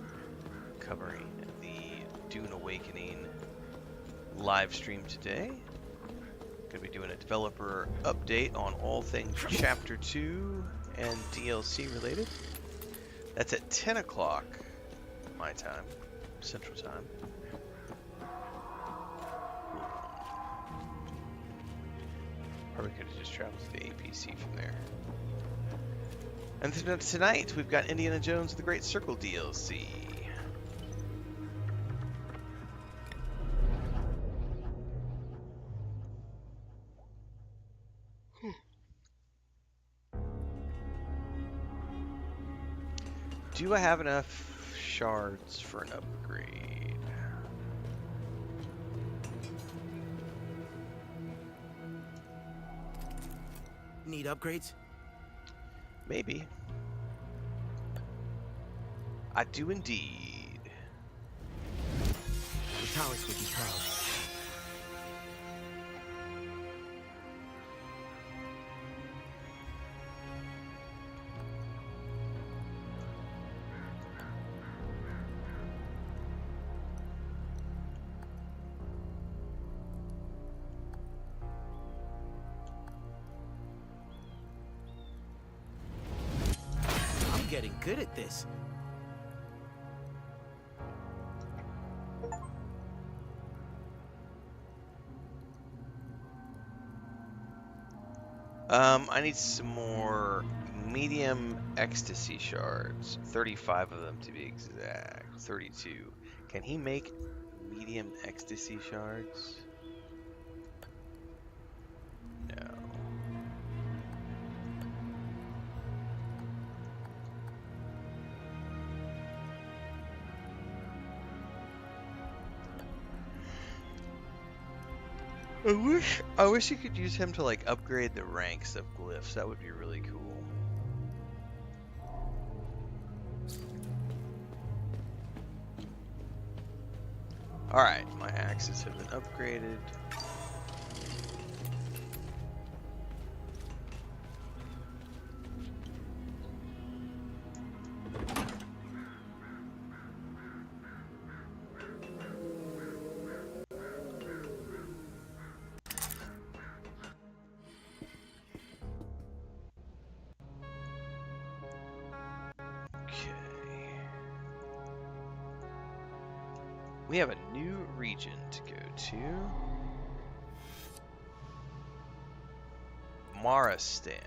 covering the Dune Awakening live stream today. Gonna be doing a developer update on all things Chapter 2 and DLC related. That's at 10 o'clock my time, Central Time. Probably could have just traveled to the APC from there. And tonight we've got Indiana Jones and the Great Circle DLC. Do I have enough shards for an upgrade? Need upgrades? Maybe. I do indeed. The towers would be proud. Getting good at this. I need some more medium ecstasy shards. 35 of them to be exact. 32. Can he make medium ecstasy shards? No. I wish you could use him to like upgrade the ranks of glyphs. That would be really cool. Alright, my axes have been upgraded. Okay. We have a new region to go to. Maristan.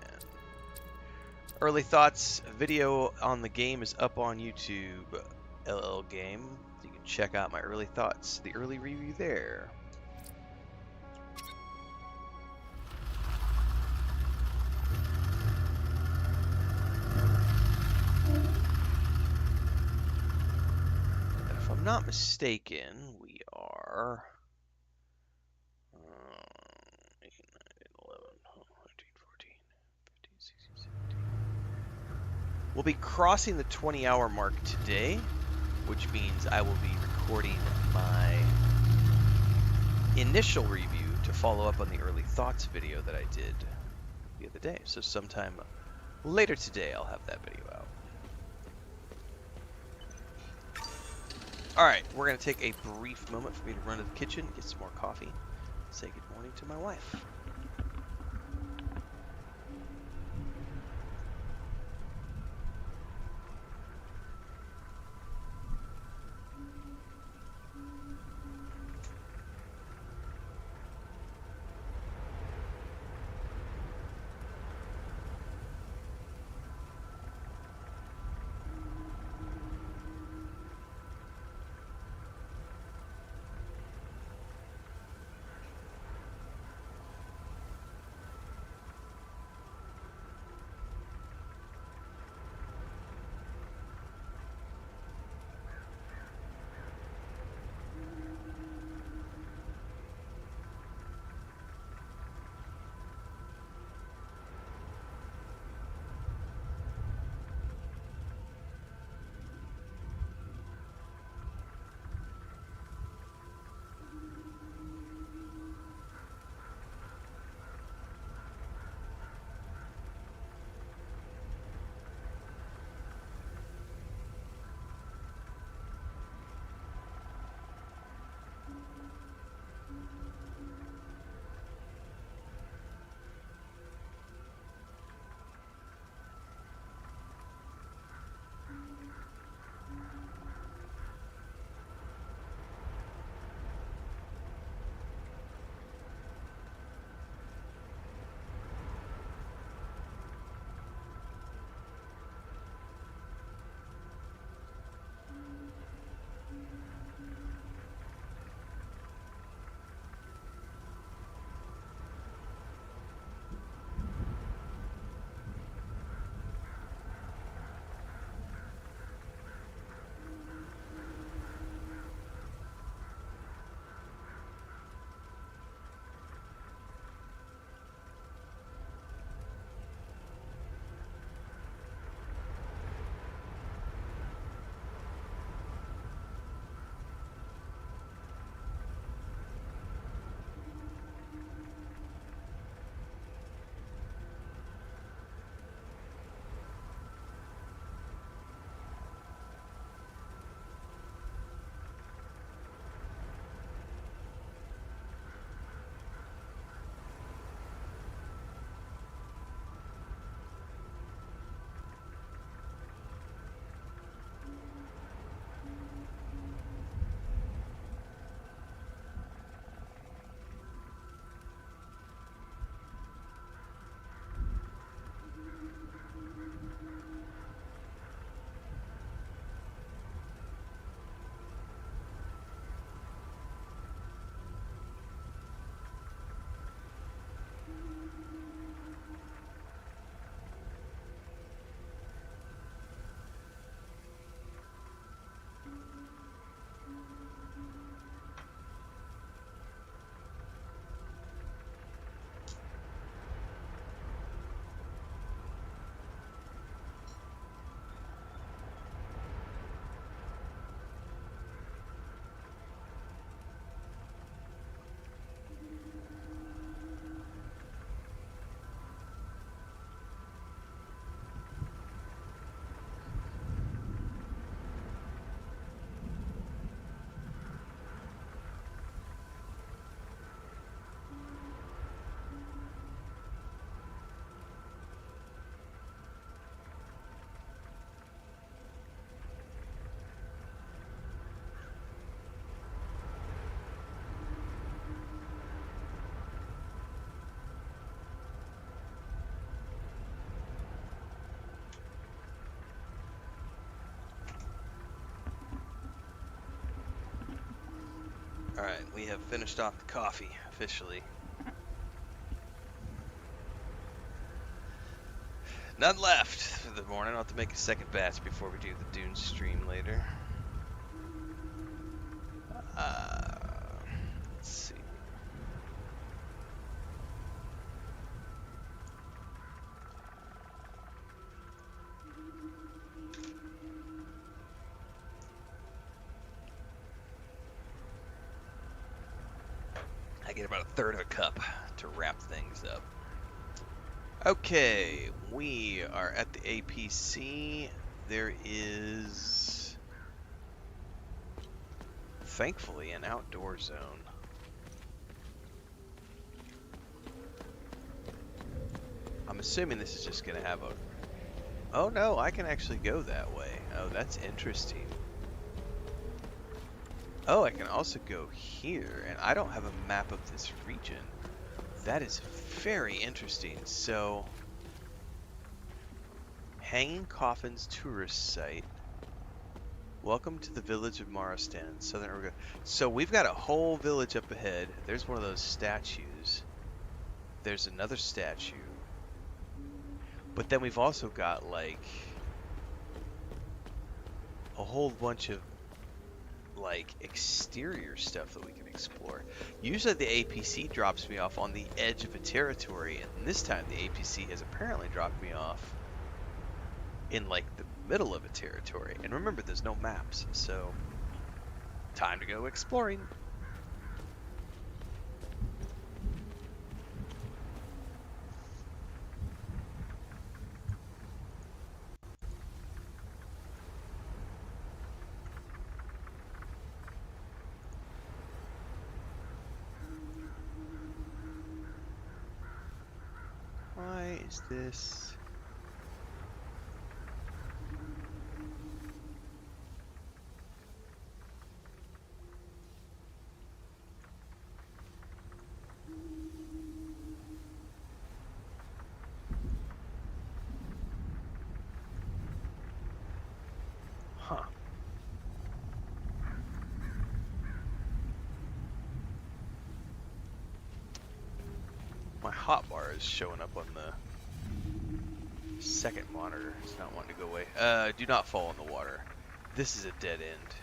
Early thoughts video on the game is up on YouTube, LL Game. You can check out my early thoughts, the early review there. And if I'm not mistaken, we are 8, 9, 11, 13, 14, 15, 16, 17. We'll be crossing the 20-hour mark today, which means I will be recording my initial review to follow up on the early thoughts video that I did the other day. So sometime later today, I'll have that video out. Alright, we're going to take a brief moment for me to run to the kitchen, get some more coffee, say good morning to my wife. Alright, we have finished off the coffee, officially. None left for the morning. I'll have to make a second batch before we do the Dune stream later. Let's see. I get about a third of a cup to wrap things up. Okay, we are at the APC. There is, thankfully, an outdoor zone. I'm assuming this is just going to have a... Oh no, I can actually go that way. Oh, that's interesting. Oh, I can also go here, and I don't have a map of this region. That is very interesting. So, Hanging Coffins tourist site. Welcome to the village of Maristan, southern Oregon. So we've got a whole village up ahead. There's one of those statues. There's another statue. But then we've also got like a whole bunch of like exterior stuff that we can explore. Usually the APC drops me off on the edge of a territory, and this time the APC has apparently dropped me off in like the middle of a territory. And remember, there's no maps, so time to go exploring. Why is this? Huh. My hotbar is showing up on the second monitor. It's not wanting to go away. Do not fall in the water. This is a dead end.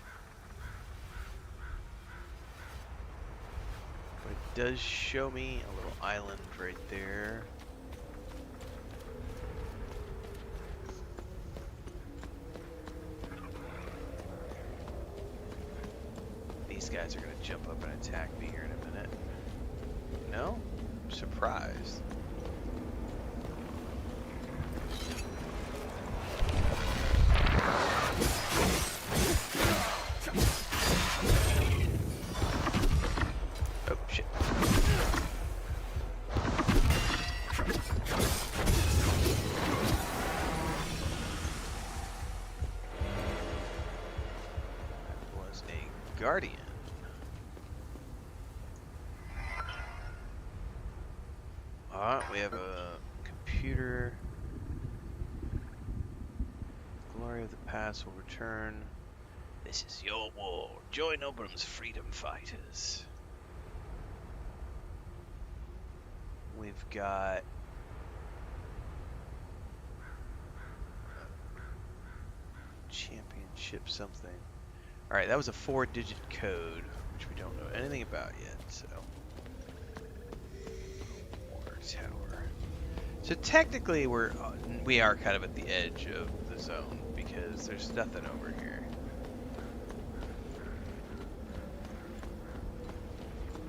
But it does show me a little island right there. These guys are going to jump up and attack me here in a minute. No? I'm surprised. Oh, shit. That was a guardian. We have a computer. Glory of the past will return. This is your war. Join Oberon's freedom fighters. We've got championship something. Alright, that was a 4-digit code, which we don't know anything about yet, so. Water tower. So technically we are kind of at the edge of the zone because there's nothing over here.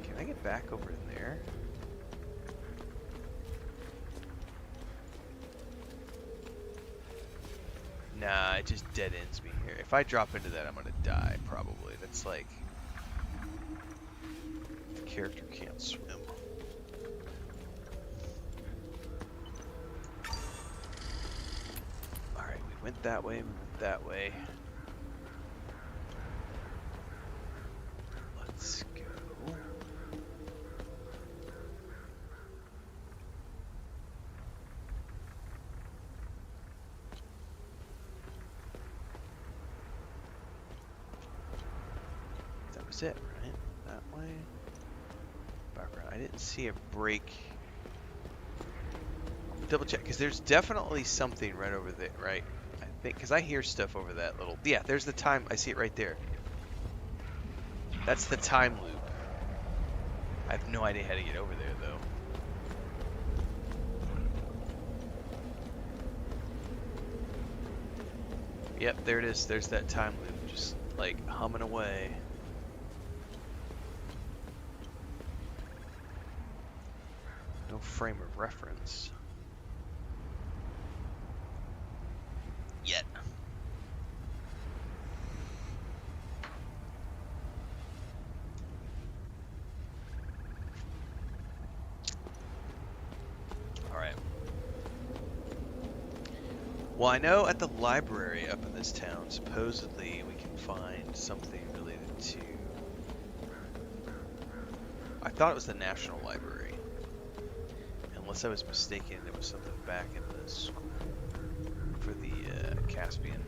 Can I get back over in there? Nah, it just dead ends me here. If I drop into that, I'm gonna die probably. That's like the character can't swim. Went that way, we went that way. Let's go. That was it, right? That way. my background? I didn't see a break. Double check, because there's definitely something right over there, right? I think, because I hear stuff over that little... Yeah, there's the time. I see it right there. That's the time loop. I have no idea how to get over there, though. Yep, there it is. There's that time loop, just like humming away. No frame of reference. Yet. Alright. Well, I know at the library up in this town, supposedly we can find something related to... I thought it was the National Library. Unless I was mistaken, there was something back in the school for the Caspian.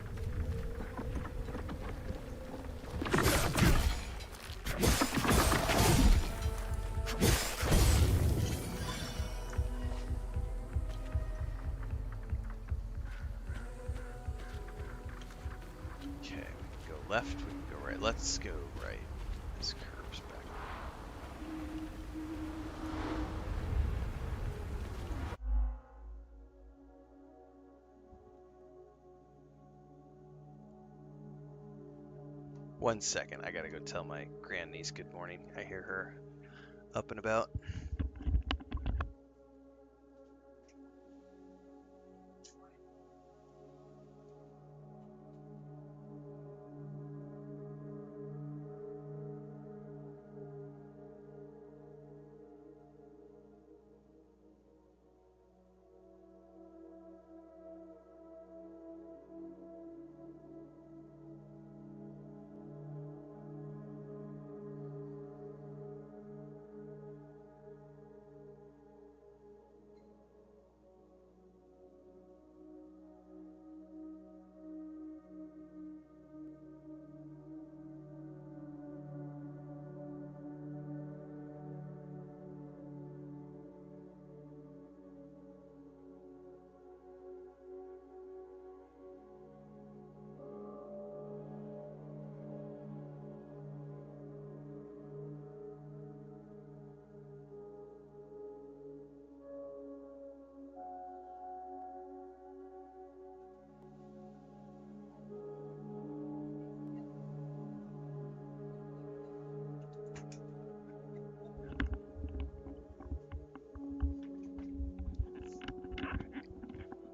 Okay, we can go left, we can go right. Let's go right. This curves back. One second, I gotta go tell my grandniece good morning. I hear her up and about.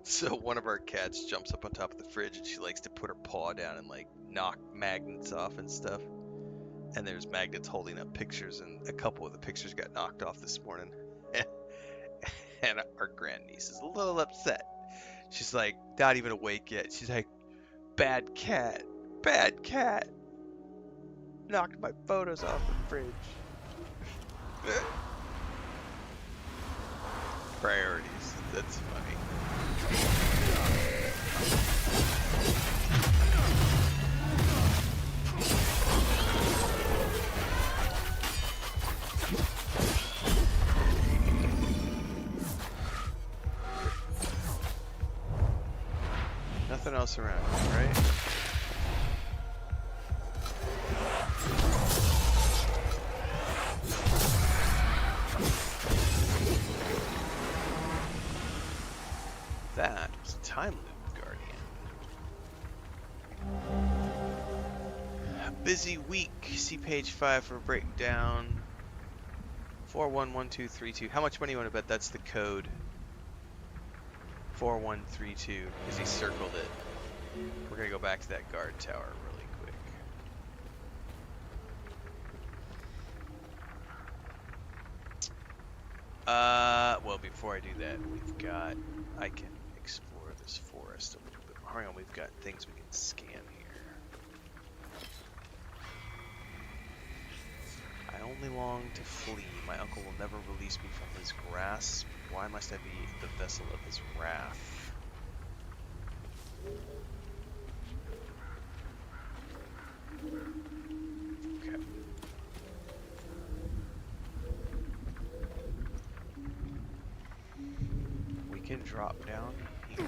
So one of our cats jumps up on top of the fridge and she likes to put her paw down and like knock magnets off and stuff. And there's magnets holding up pictures, and a couple of the pictures got knocked off this morning. And our grandniece is a little upset. She's like, not even awake yet. She's like, bad cat, knocked my photos off the fridge. Priorities, that's funny. Nothing else around, right? That was a time loop, Guardian. A busy week. See page 5 for a breakdown. 411232. How much money you want to bet that's the code? 4132, because he circled it. We're gonna go back to that guard tower really quick. Well, before I do that, I can explore this forest a little bit more. Hang on, we've got things we can scan here. I only long to flee. My uncle will never release me from his grasp. Why must I be the vessel of his wrath? Okay. can drop down here.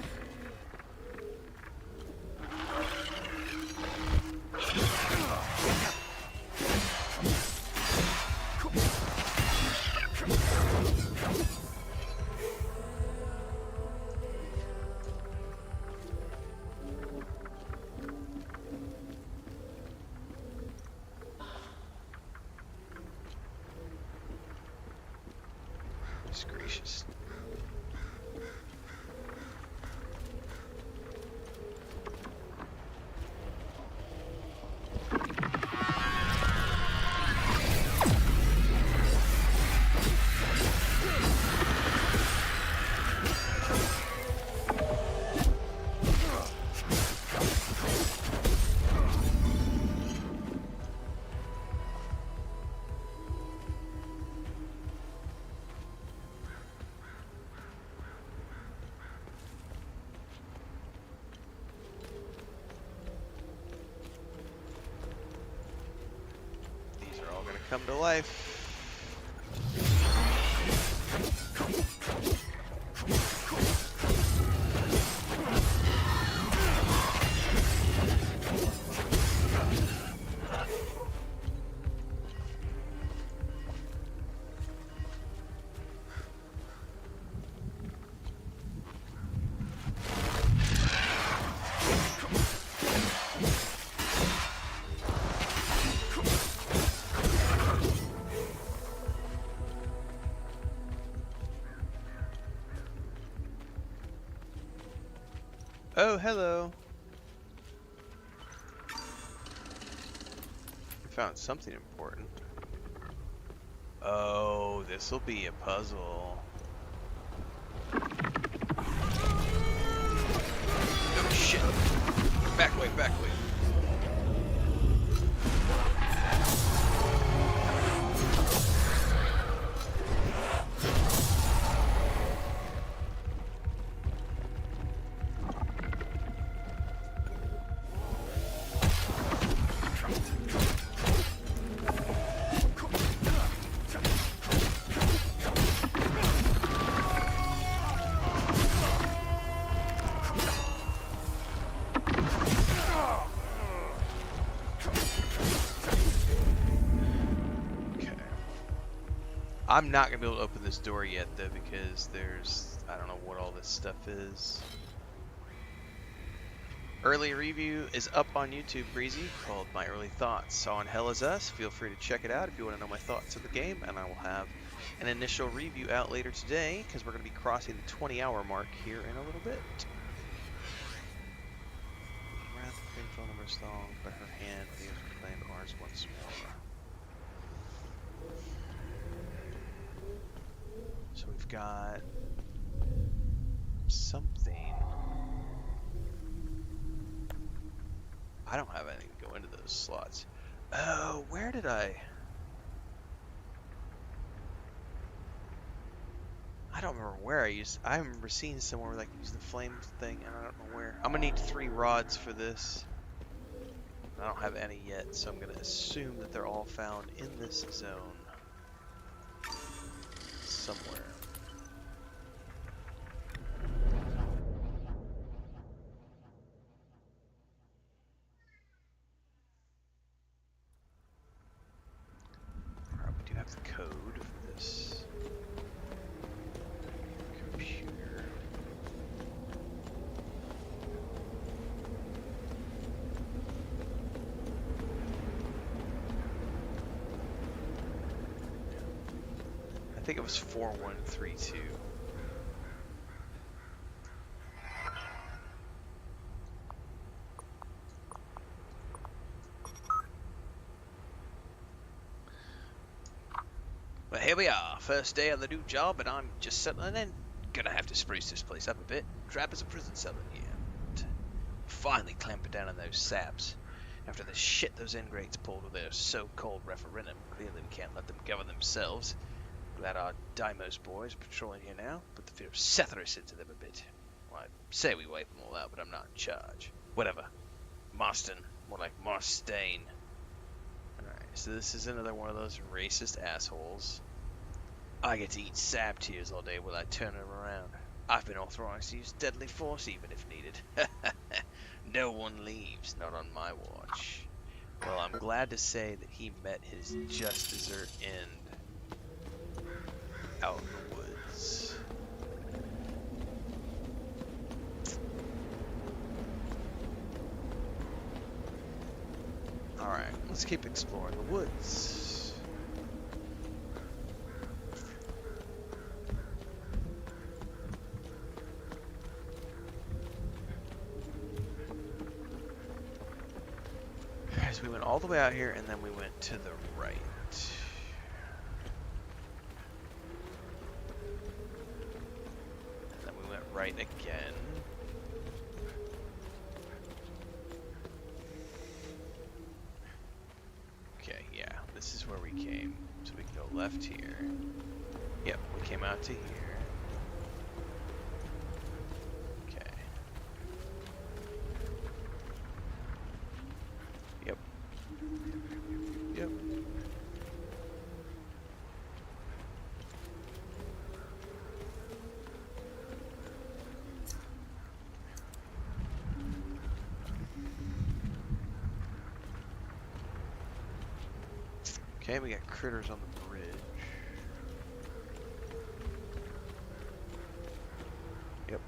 Goodness gracious. Come to life. Oh, hello. I found something important. Oh, this will be a puzzle. Oh shit. Back away, back away. I'm not going to be able to open this door yet, though, because there's... I don't know what all this stuff is. Early review is up on YouTube, Breezy, called My Early Thoughts on Hell Is Us. Feel free to check it out if you want to know my thoughts of the game, and I will have an initial review out later today, because we're going to be crossing the 20-hour mark here in a little bit. Wrath of Renfail Maristan by her hand, the claimed ours once more. So we've got something. I don't have anything to go into those slots. Oh, where did I don't remember where I used. I remember seeing somewhere like use the flame thing, and I don't know where. I'm gonna need 3 rods for this. I don't have any yet, so I'm gonna assume that they're all found in this zone somewhere. Alright, we do have the code for this computer. I think it was 4132. Well, here we are, first day on the new job, and I'm just settling in. Gonna have to spruce this place up a bit. Trap as a prison cell in here. Finally clamping down on those saps. After the shit those ingrates pulled with their so-called referendum, clearly we can't let them govern themselves. Glad our Deimos boys are patrolling here now. Put the fear of Setherus into them a bit. Well, I'd say we wipe them all out, but I'm not in charge. Whatever. Marston. More like Maristan. Alright, so this is another one of those racist assholes. I get to eat sap tears all day while I turn them around. I've been authorized to use deadly force even if needed. No one leaves, not on my watch. Well, I'm glad to say that he met his just desert end out in the woods. Alright, let's keep exploring the woods. So we went all the way out here and then we went to the right. And then we went right again. Okay, yeah, this is where we came. So we can go left here. Yep, we came out to here. Okay. Yep. Yep. Okay, we got critters on the bridge. Yep.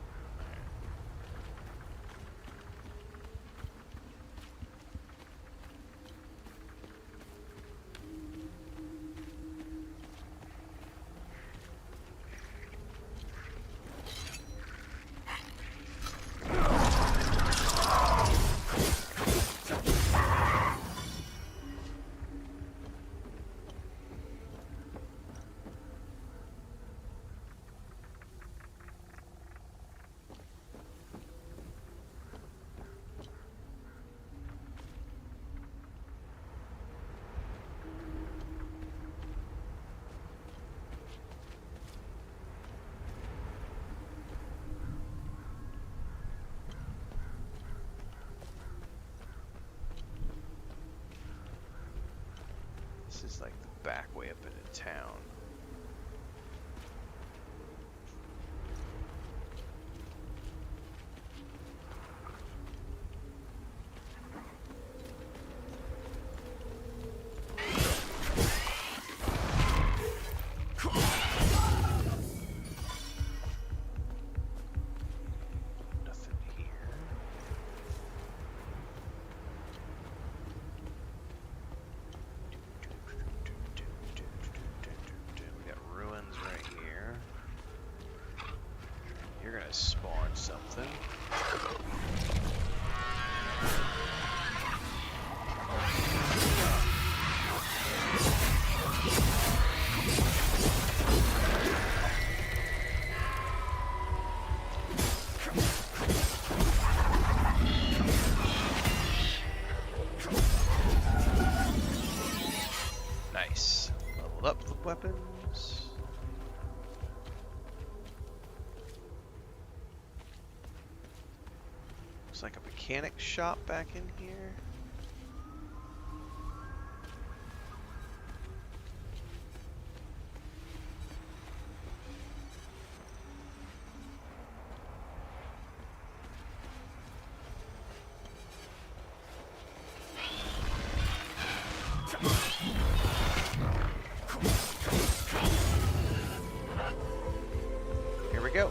This is like the back way up into town. Nothing here. We got ruins right here. You're gonna spawn something. Nice. Leveled up the weapons. Looks like a mechanic shop back in here. Here we go.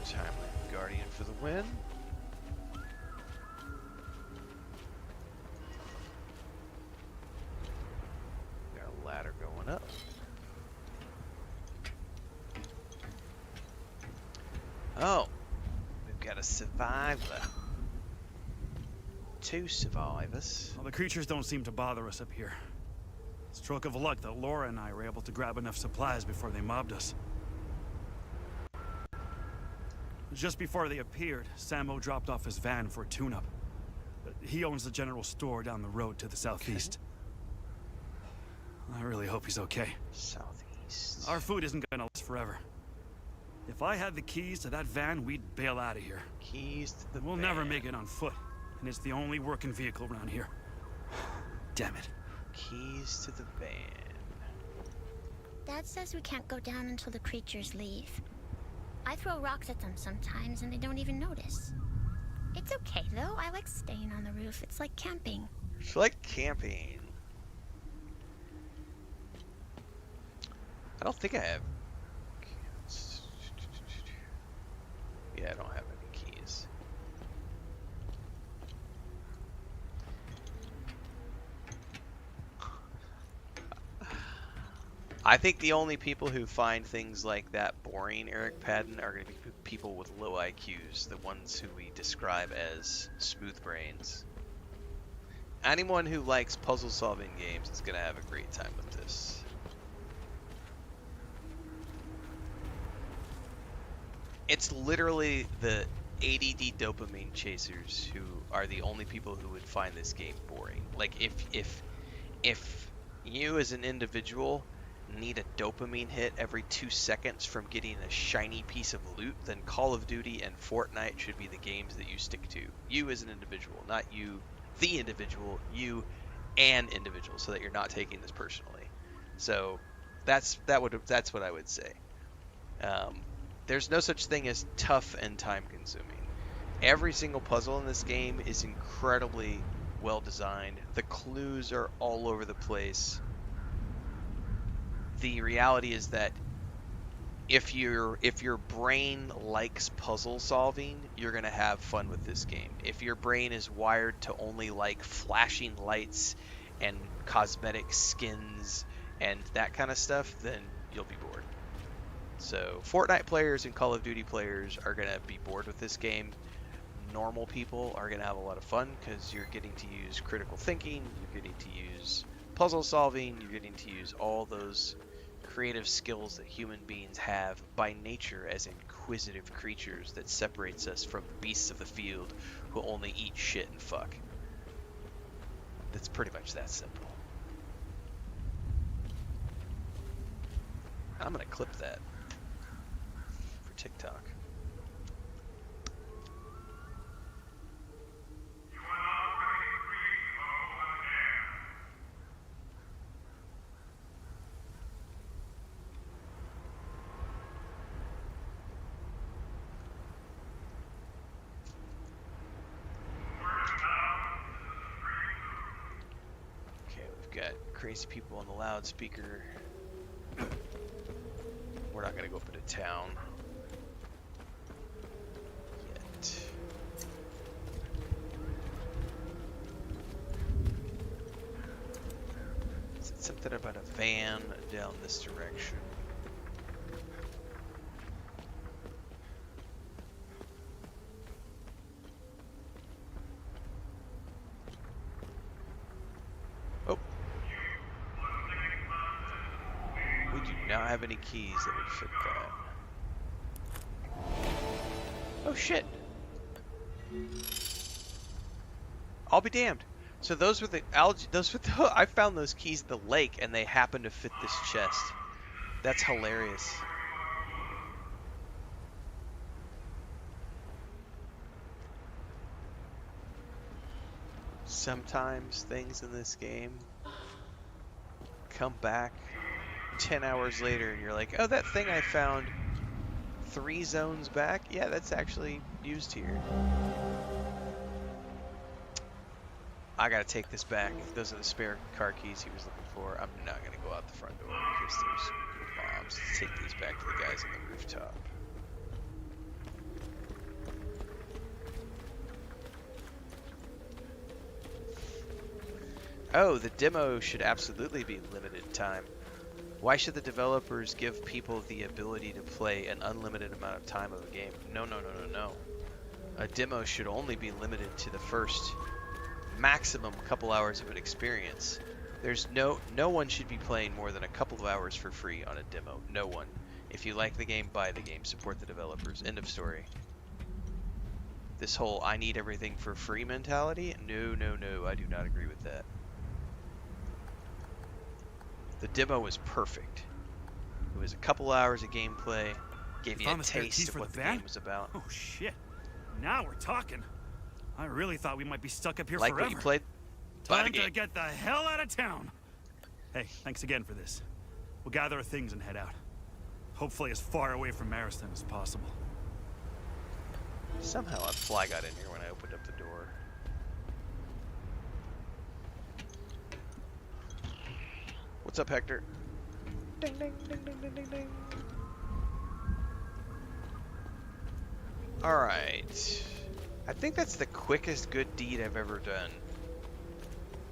Timely Guardian for the win. Got a ladder going up. Oh, we've got a survivor. 2 survivors. Well, the creatures don't seem to bother us up here. Stroke of luck that Laura and I were able to grab enough supplies before they mobbed us. Just before they appeared, Sammo dropped off his van for a tune-up. He owns the general store down the road to the southeast. I really hope he's okay. Southeast. Our food isn't gonna last forever. If I had the keys to that van, we'd bail out of here. Keys to the We'll van. never make it on foot, and it's the only working vehicle around here. Damn it. Keys to the van. Dad says we can't go down until the creatures leave. I throw rocks at them sometimes and they don't even notice. It's okay though, I like staying on the roof. It's like camping. It's like camping. I don't think I have. Yeah, I don't have any keys. I think the only people who find things like that boring, Eric Padden, are going to be people with low IQs, the ones who we describe as smooth brains. Anyone who likes puzzle-solving games is going to have a great time with this. It's literally the ADD dopamine chasers who are the only people who would find this game boring. Like, if you as an individual need a dopamine hit every 2 seconds from getting a shiny piece of loot, then Call of Duty and Fortnite should be the games that you stick to. You as an individual, not you, the individual, you, an individual, so that you're not taking this personally. So that's what I would say. There's no such thing as tough and time-consuming. Every single puzzle in this game is incredibly well designed. The clues are all over the place. The reality is that if your brain likes puzzle solving, you're gonna have fun with this game. If your brain is wired to only like flashing lights and cosmetic skins and that kind of stuff, then you'll be bored. So Fortnite players and Call of Duty players are gonna be bored with this game. Normal people are gonna have a lot of fun because you're getting to use critical thinking, you're getting to use puzzle solving, you're getting to use all those creative skills that human beings have by nature as inquisitive creatures that separates us from the beasts of the field who only eat shit and fuck. That's pretty much that simple. I'm gonna clip that for TikTok. Crazy people on the loudspeaker. We're not gonna go up into town yet. Is it something about a van down this direction? Not have any keys that would fit that. Oh shit! I'll be damned. So those were the algae. I found those keys at the lake, and they happen to fit this chest. That's hilarious. Sometimes things in this game come back 10 hours later and you're like, oh, that thing I found 3 zones back, yeah, that's actually used here. I gotta take this back. Those are the spare car keys he was looking for. I'm not gonna go out the front door because there's bombs. Let's take these back to the guys on the rooftop. Oh, the demo should absolutely be limited time. Why should the developers give people the ability to play an unlimited amount of time of a game? No. A demo should only be limited to the first maximum couple hours of an experience. There's no one should be playing more than a couple of hours for free on a demo. No one. If you like the game, buy the game. Support the developers. End of story. This whole I need everything for free mentality? No. I do not agree with that. The demo was perfect. It was a couple hours of gameplay, Gave You you a found the spare taste keys of for what the the van? game was about. Oh shit. Now we're talking. I really thought we might be stuck up here Like forever. what you played? Buy the Time game. to get the hell out of town. Hey, thanks again for this. We'll gather our things and head out. Hopefully as far away from Maristan as possible. Somehow a fly got in here when I opened up the door. What's up, Hector? Ding, ding, ding, ding, ding, ding, ding. Alright. I think that's the quickest good deed I've ever done.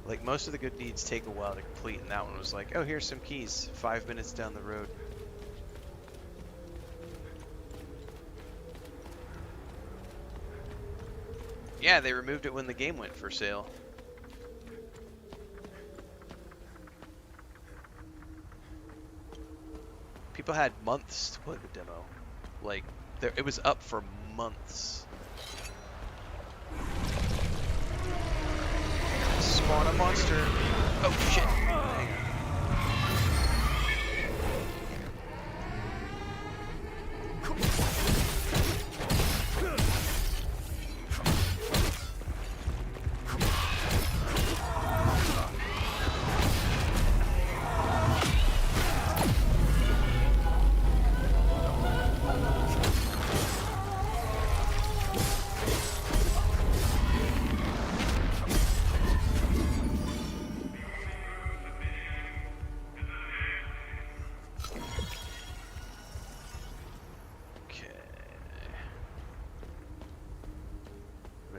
Like, most of the good deeds take a while to complete, and that one was like, oh, here's some keys. 5 minutes down the road. Yeah, they removed it when the game went for sale. People had months to play the demo. Like, it was up for months. Spawn a monster. Oh shit. Hang on.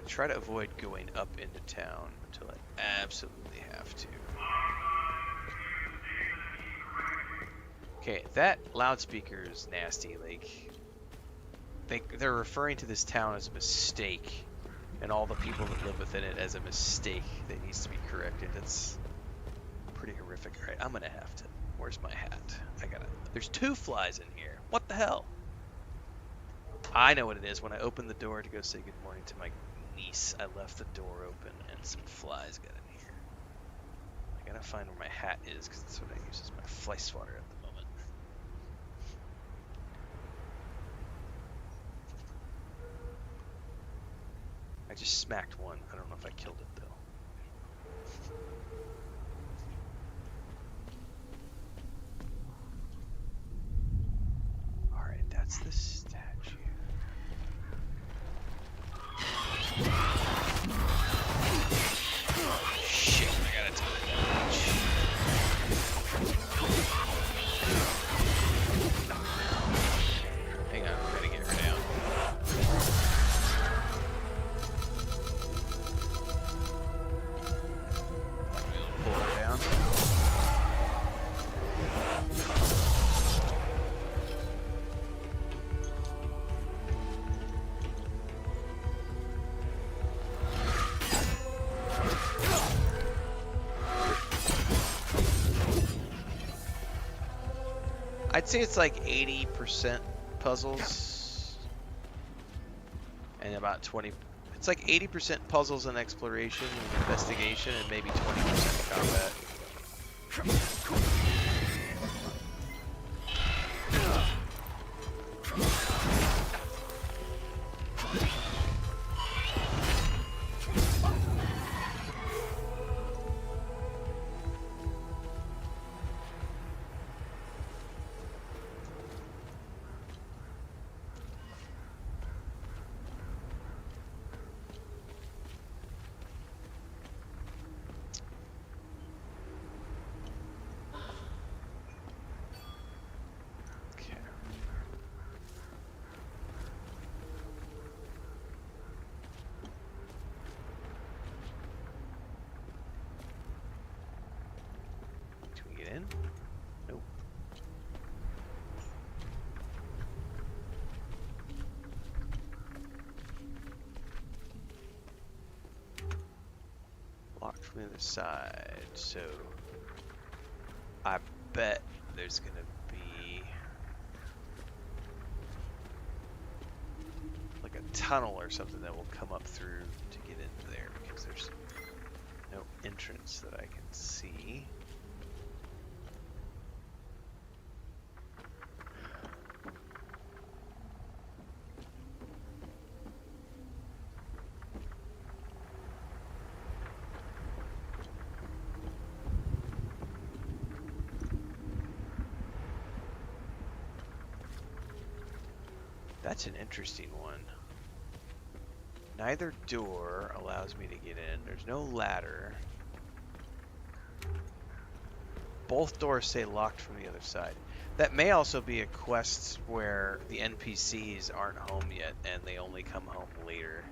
Try to avoid going up into town until I absolutely have to. Okay, that loudspeaker is nasty. Like, they're referring to this town as a mistake, and all the people that live within it as a mistake that needs to be corrected. It's pretty horrific. All right, I'm gonna have to. Where's my hat? There's 2 flies in here. What the hell? I know what it is. When I opened the door to go say good morning to my niece, I left the door open and some flies got in here. I gotta find where my hat is because that's what I use as my fly swatter at the moment. I just smacked one. I don't know if I killed it though. Alright, that's the statue. Shit, I gotta tell it that much. Hang on, I'm gonna get her down. Pull her down. I'd say it's like 80% puzzles and about 20. It's like 80% puzzles and exploration and investigation and maybe 20% combat. In? Nope. Locked from the other side, so I bet there's gonna be like a tunnel or something that will come up through to get into there because there's no entrance that I can see. That's an interesting one. Neither door allows me to get in. There's no ladder. Both doors say locked from the other side. That may also be a quest where the NPCs aren't home yet and they only come home later.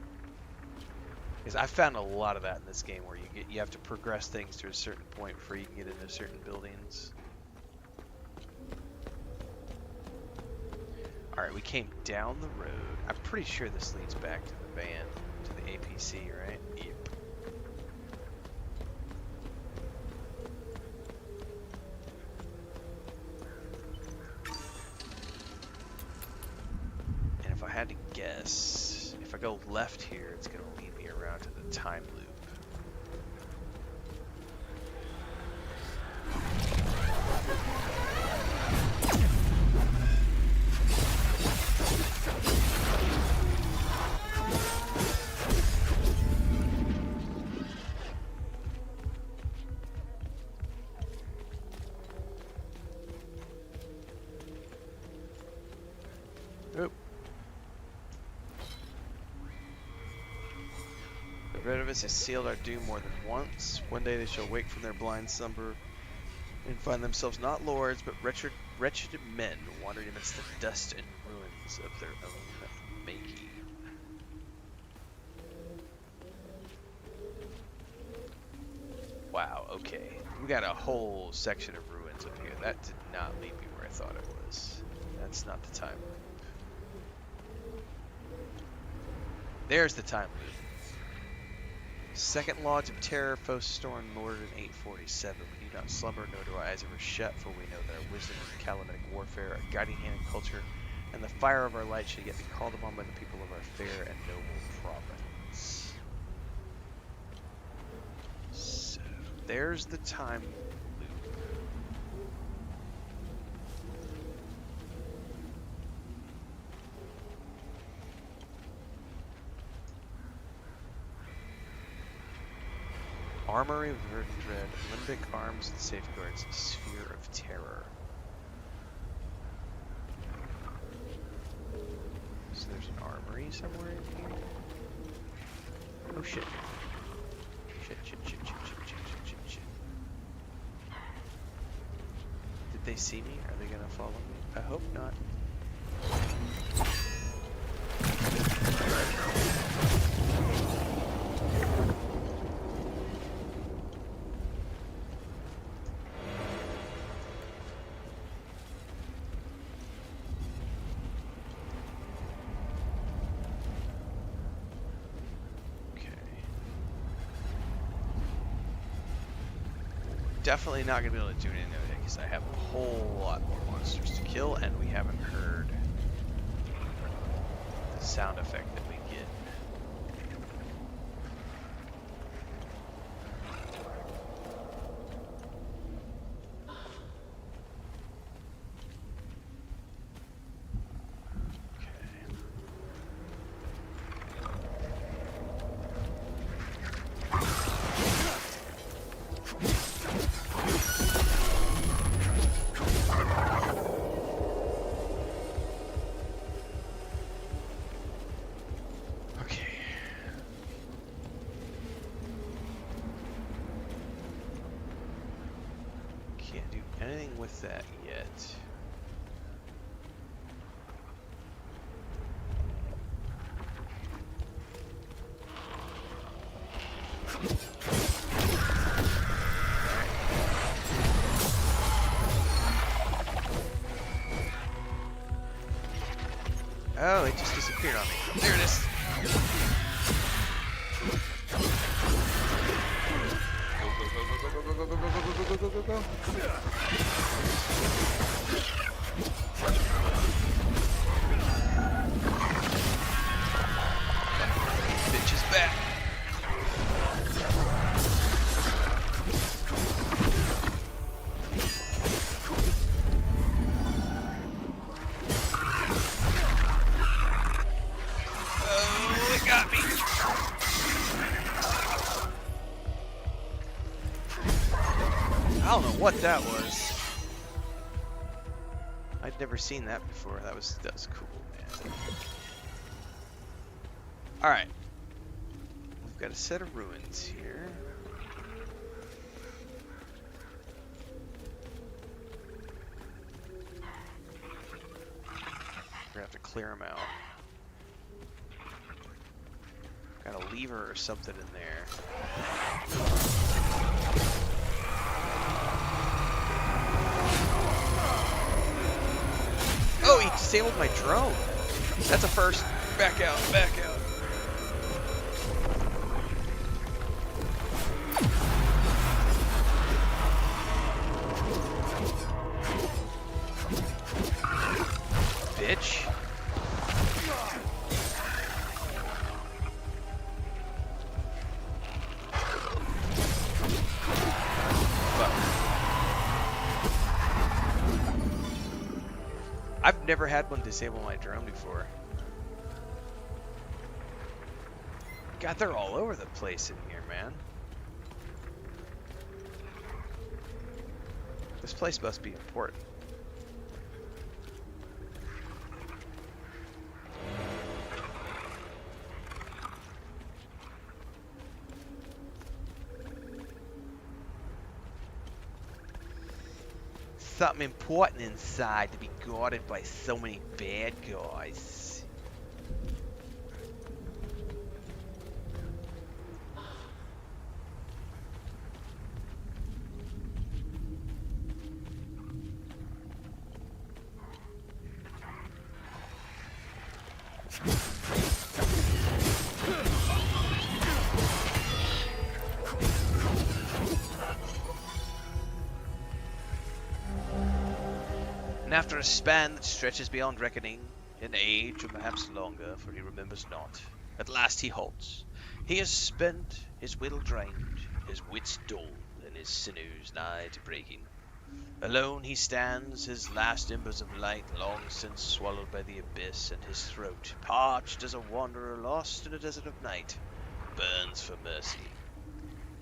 Because I found a lot of that in this game where you have to progress things to a certain point before you can get into certain buildings. Alright, we came down the road. I'm pretty sure this leads back to the van, to the APC, right? Yep. And if I had to guess, if I go left here, it's going to lead me around to the time loop. Has sealed our doom more than once. One day they shall wake from their blind slumber and find themselves not lords, but wretched men wandering amidst the dust and ruins of their own making. Wow, okay. We got a whole section of ruins up here. That did not lead me where I thought it was. That's not the time loop. There's the time loop. Second Lodge of Terror, foes storm Lord in 847. We do not slumber, nor do our eyes ever shut, for we know that our wisdom in Calamitic warfare, our guiding hand in culture, and the fire of our light should yet be called upon by the people of our fair and noble province. So, there's the time loop. Armory of Verdant Dread, Limbic Arms and Safeguards, Sphere of Terror. So there's an armory somewhere in here? Oh shit. Shit. Did they see me? Are they gonna follow me? I hope not. Definitely not going to be able to do anything with it because I have a whole lot more monsters to kill and we haven't heard the sound effect that we get. With that yet. Oh, it just disappeared on me. There it is. Go. Bitch is back. Oh, it got me. I don't know what that was. I'd never seen that before. That was cool, man. Alright. We've got a set of ruins here. We're gonna have to clear them out. Got a lever or something in there. Oh, he disabled my drone. That's a first. Back out, back out. Bitch. I've never had one disable my drone before. God, they're all over the place in here, man. This place must be important. Something important inside to be guarded by so many bad guys. And after a span that stretches beyond reckoning, an age or perhaps longer, for he remembers not, at last he halts. He has spent, his will drained, his wits dull, and his sinews nigh to breaking. Alone he stands, his last embers of light long since swallowed by the abyss, and his throat, parched as a wanderer lost in a desert of night, burns for mercy.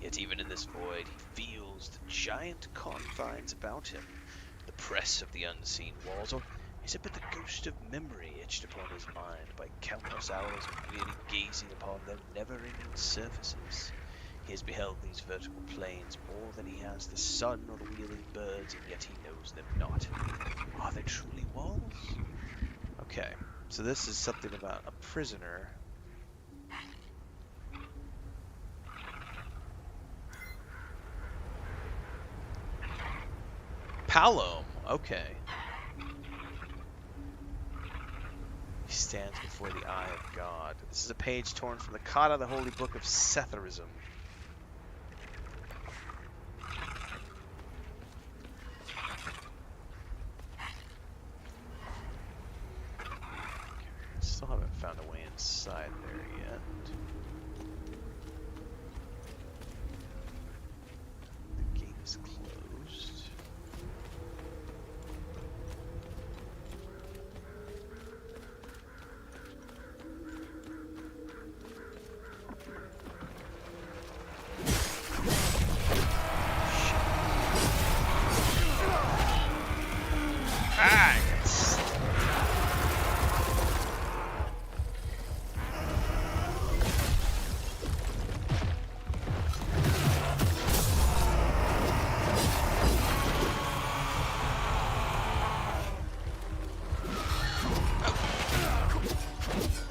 Yet even in this void he feels the giant confines about him, the press of the unseen walls, or is it but the ghost of memory etched upon his mind by countless hours of weary gazing upon their never-ending surfaces? He has beheld these vertical plains more than he has the sun or the wheeling birds, and yet he knows them not. Are they truly walls? Okay, so this is something about a prisoner. Palom, okay. He stands before the eye of God. This is a page torn from the Kata, the holy book of Setharism. Still haven't found a way inside there yet. The gate is closed.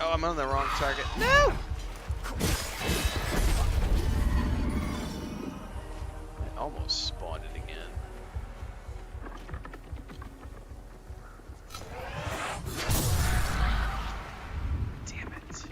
I'm on the wrong target. No! I almost spawned it again. Damn it.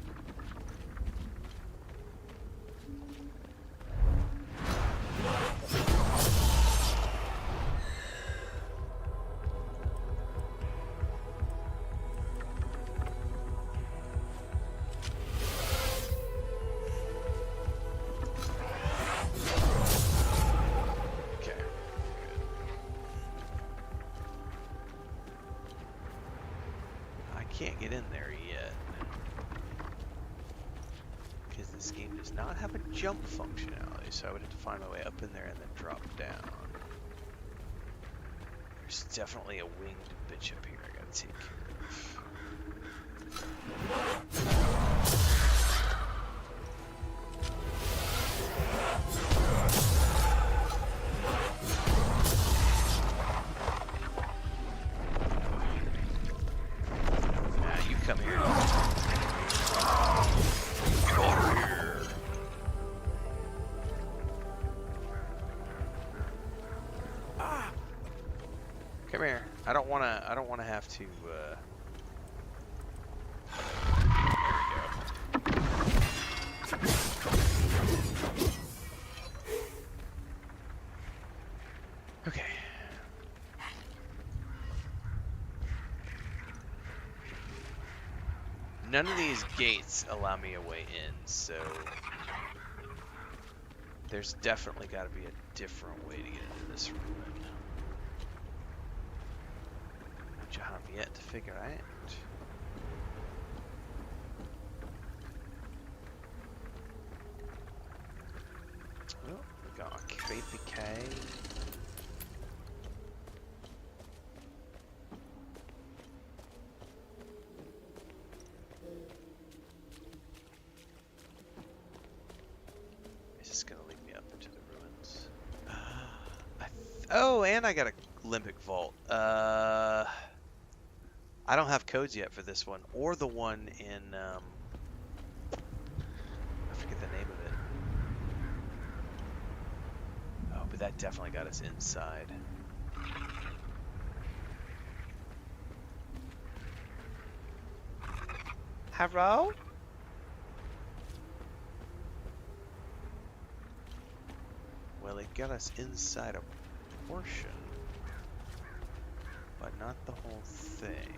Can't get in there yet because this game does not have a jump functionality, so I would have to find my way up in there and then drop down. There's definitely a winged bitch up here I gotta take care of. have to, okay. None of these gates allow me a way in, so there's definitely got to be a different way to get into this ruin, which I have yet to figure out. Well, we got a creepy cave. Oh, and I got a limbic vault. I don't have codes yet for this one, or the one in, I forget the name of it. Oh, but that definitely got us inside. Hello? Well, it got us inside a portion, but not the whole thing.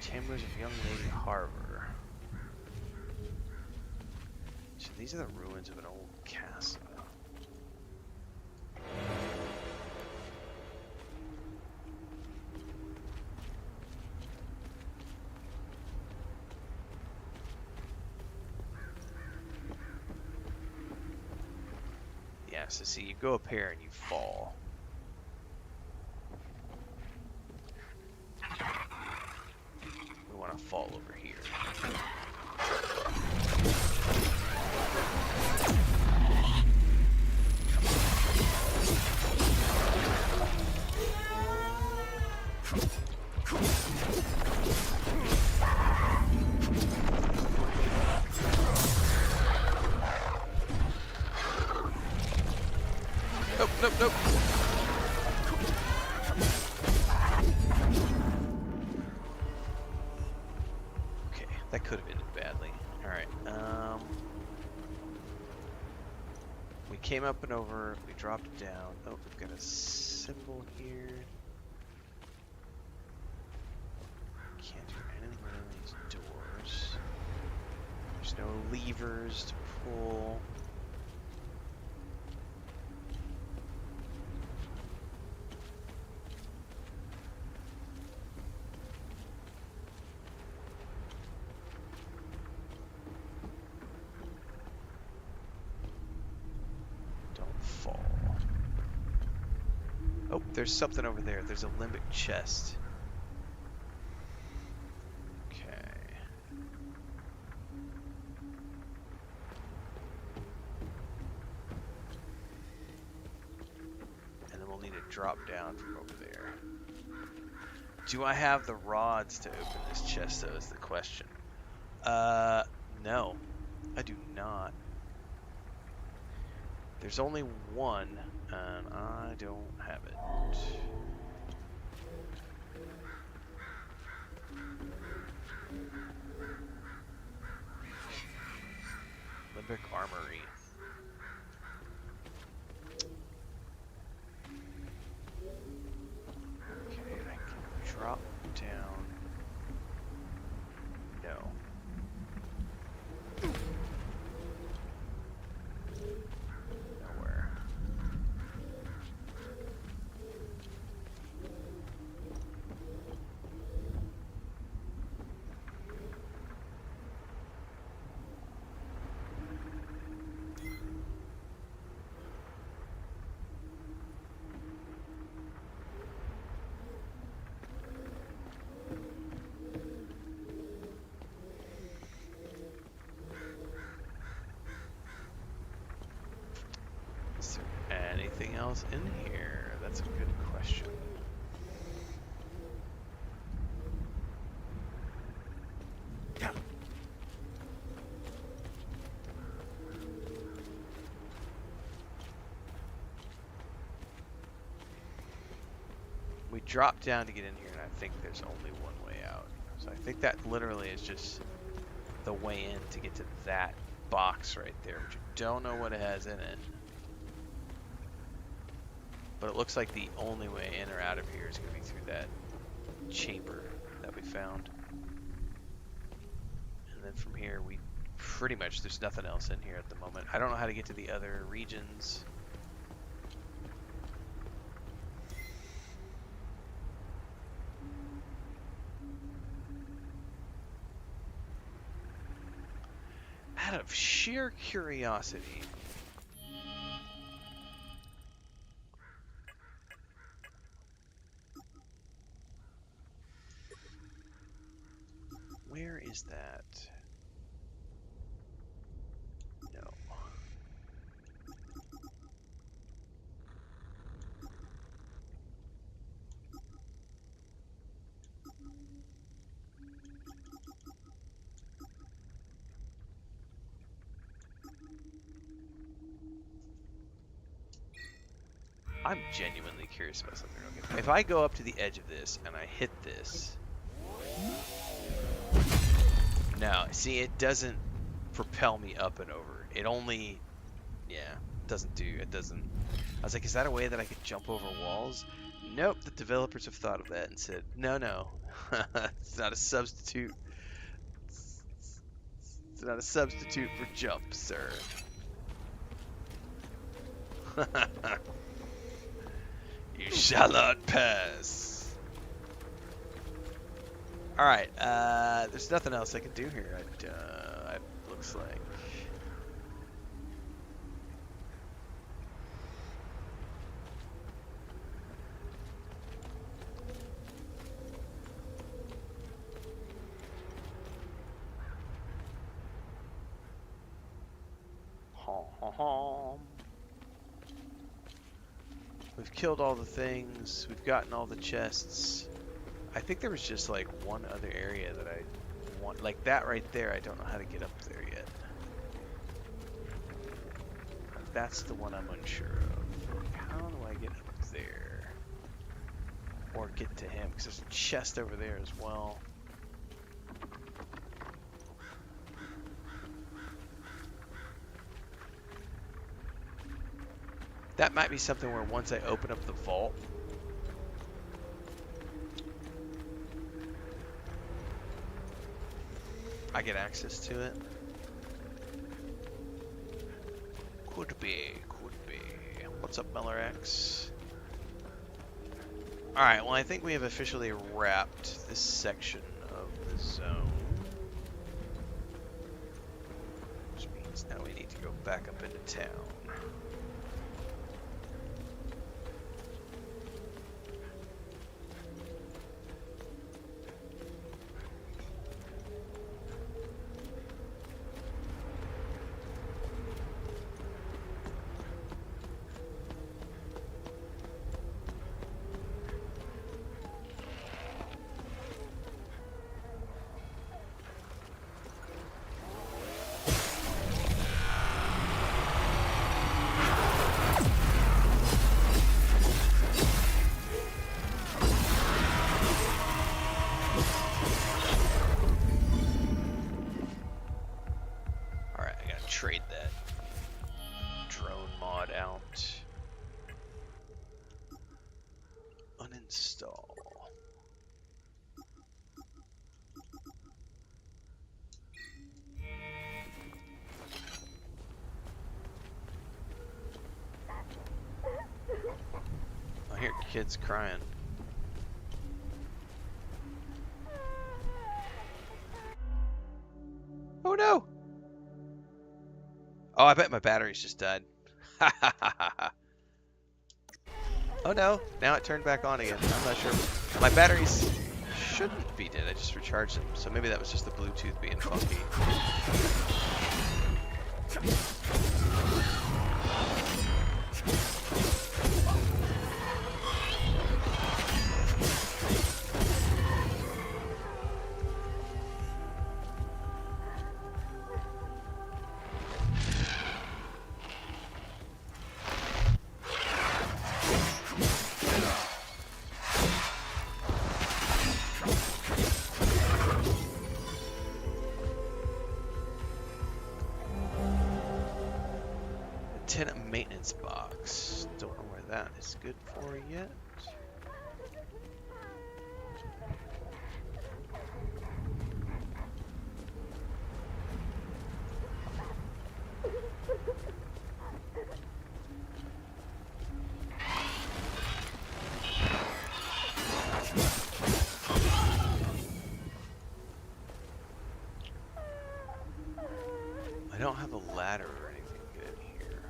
Chambers of Young Lady Harbor. So these are the ruins of an old castle. Yeah, so see, you go up here and you fall. We want to fall over here. Nope, nope, nope. Okay, that could have ended badly. Alright, we came up and over, we dropped down. Oh, we've got a symbol here. Can't do anything in these doors. There's no levers to pull. Oh, there's something over there. There's a limbic chest. Okay. And then we'll need to drop down from over there. Do I have the rods to open this chest, though, is the question. No. I do not. There's only one, and I don't have it. Limbic Armory. Okay, I can drop down. No. Nowhere. Is there anything else in here? That's a good question. drop down to get in here, and I think there's only one way out. So I think that literally is just the way in to get to that box right there, which I don't know what it has in it. But it looks like the only way in or out of here is going to be through that chamber that we found. And then from here, we pretty much, there's nothing else in here at the moment. I don't know how to get to the other regions. Out of sheer curiosity. Where is that? No. I'm genuinely curious about something. Okay. If I go up to the edge of this and I hit this, no, see, it doesn't propel me up and over. It only, yeah, doesn't do, it doesn't. I was like, is that a way that I could jump over walls? Nope, the developers have thought of that and said, no, no, it's not a substitute. It's not a substitute for jump, sir. You shall not pass. Alright, there's nothing else I can do here, it looks like. We've killed all the things, we've gotten all the chests. I think there was just like one other area that I want, like that right there. I don't know how to get up there yet. That's the one I'm unsure of. How do I get up there? Or get to him? Because there's a chest over there as well. That might be something where once I open up the vault, I get access to it. Could be, could be. What's up, Miller X? Alright, well I think we have officially wrapped this section of the zone. Which means now we need to go back up into town. Trade that drone mod out. Uninstall. I hear kids crying. Oh no! Oh, I bet my batteries just died. Oh no, now it turned back on again. I'm not sure. My batteries shouldn't be dead. I just recharged them. So maybe that was just the Bluetooth being funky. Tenant maintenance box. Don't know where that is good for yet. I don't have a ladder or anything good here.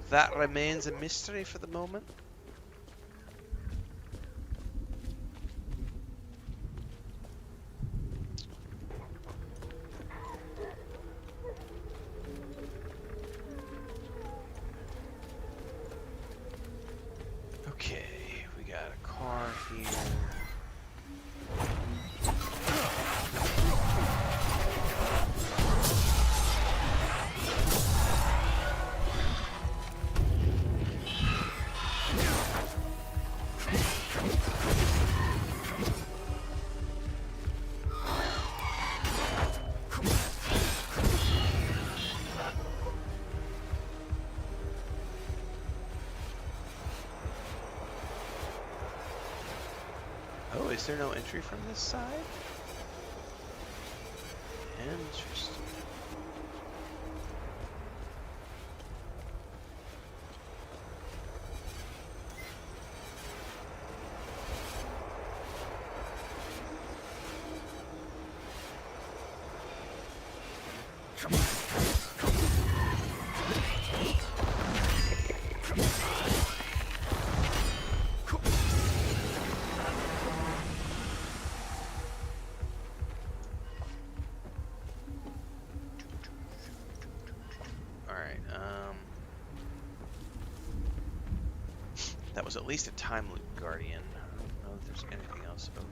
That remains a mystery for the moment. Okay, we got a car here. Oh, is there no entry from this side? Interesting. That was at least a time loop guardian. I don't know if there's anything else over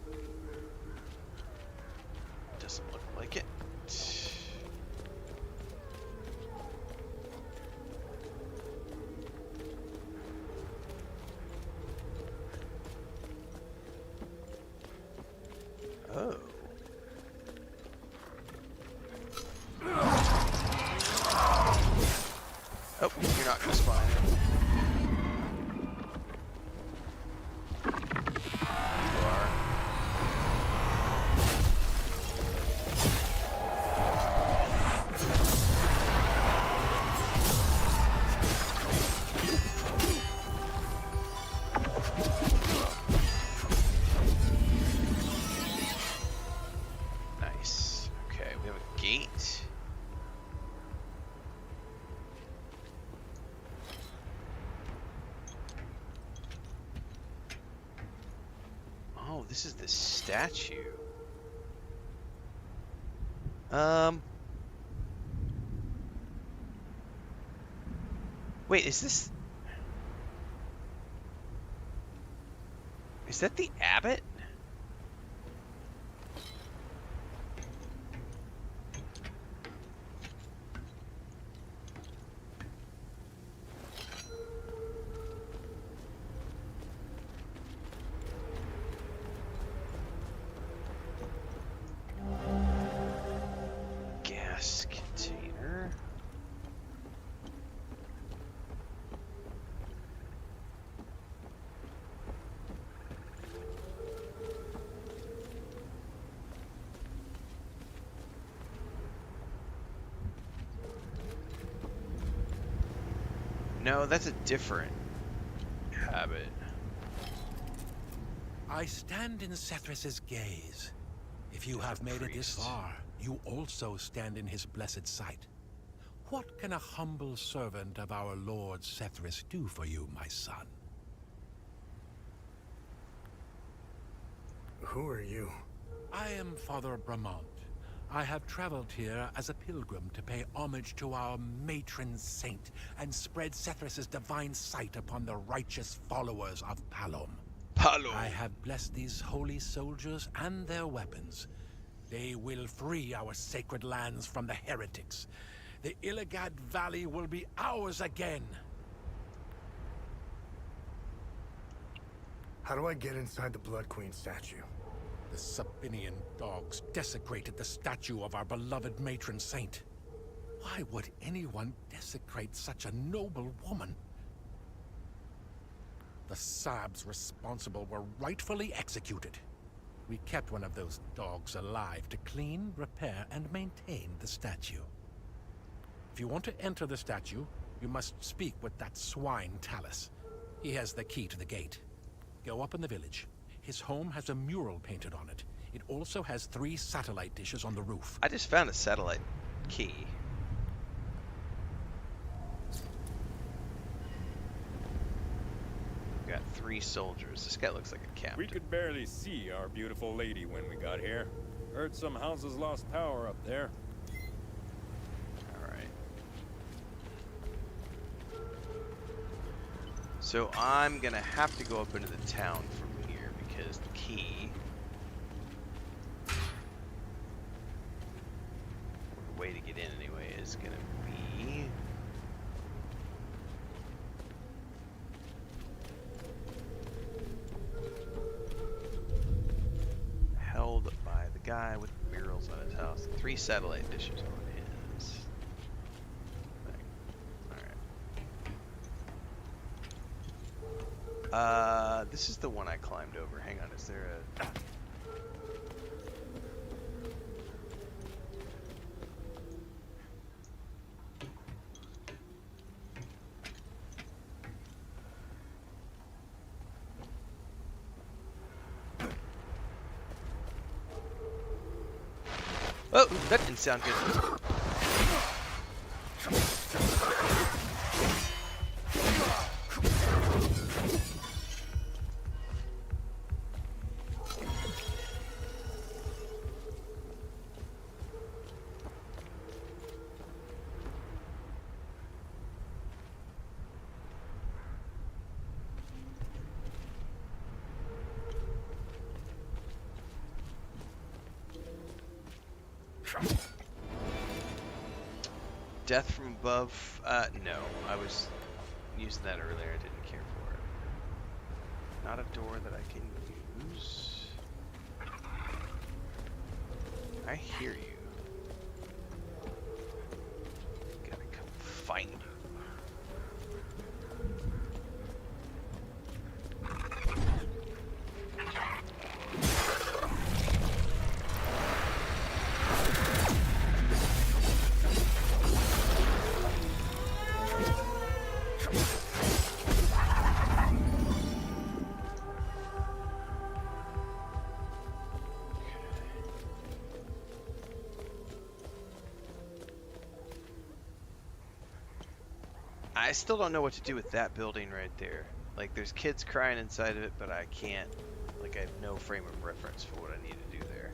here. Doesn't look like it. Oh. Oh, you're not gonna spawn. You are. Nice. Okay, we have a gate. Oh, this is the statue. Wait, is this... Is that the abbot? Gas container. No, that's a different habit. I stand in Sethrus's gaze. If you have made it this far, you also stand in his blessed sight. What can a humble servant of our Lord Sethrus do for you, my son? Who are you? I am Father Bramont. I have traveled here as a pilgrim to pay homage to our matron saint and spread Sethrus's divine sight upon the righteous followers of Palom. I have blessed these holy soldiers and their weapons. They will free our sacred lands from the heretics. the Illigad Valley will be ours again. How do I get inside the Blood Queen statue? The Sabinian dogs desecrated the statue of our beloved matron saint. Why would anyone desecrate such a noble woman? The Sabs responsible were rightfully executed. We kept one of those dogs alive to clean, repair, and maintain the statue. If you want to enter the statue, you must speak with that swine Talus. He has the key to the gate. Go up in the village. His home has a mural painted on it. It also has 3 satellite dishes on the roof. I just found a satellite key. We got 3 soldiers. This guy looks like a captain. We could barely see our beautiful lady when we got here. Heard some houses lost power up there. Alright. So I'm gonna have to go up into the town from here because the key, or the way to get in anyway, is gonna be held by the guy with murals on his house. 3 satellite dishes on his thing. Alright. This is the one I climbed over. Hang on, is there a... Oh, that didn't sound good. Death from above? No. I was using that earlier. I didn't care for it. Not a door that I can use. I hear you. Gotta come find you. I still don't know what to do with that building right there. Like, there's kids crying inside of it, but I can't. Like, I have no frame of reference for what I need to do there.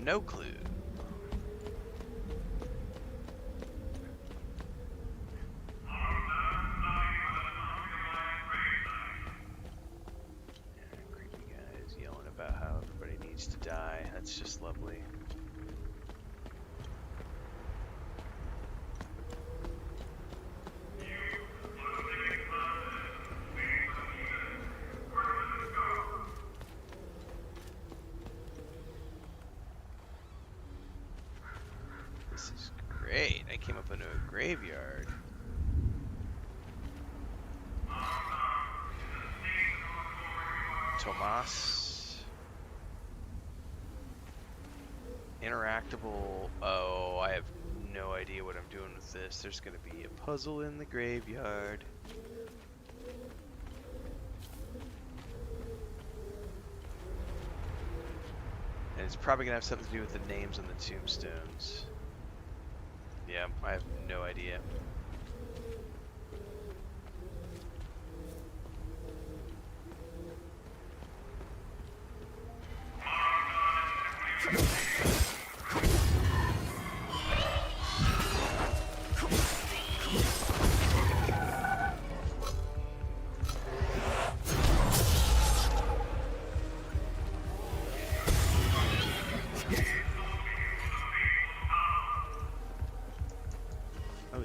No clue. Creepy guys yelling about how everybody needs to die. That's just lovely. Great, I came up into a graveyard. Tomas. Interactable. Oh, I have no idea what I'm doing with this. There's gonna be a puzzle in the graveyard. And it's probably gonna have something to do with the names on the tombstones. Yeah, I have no idea.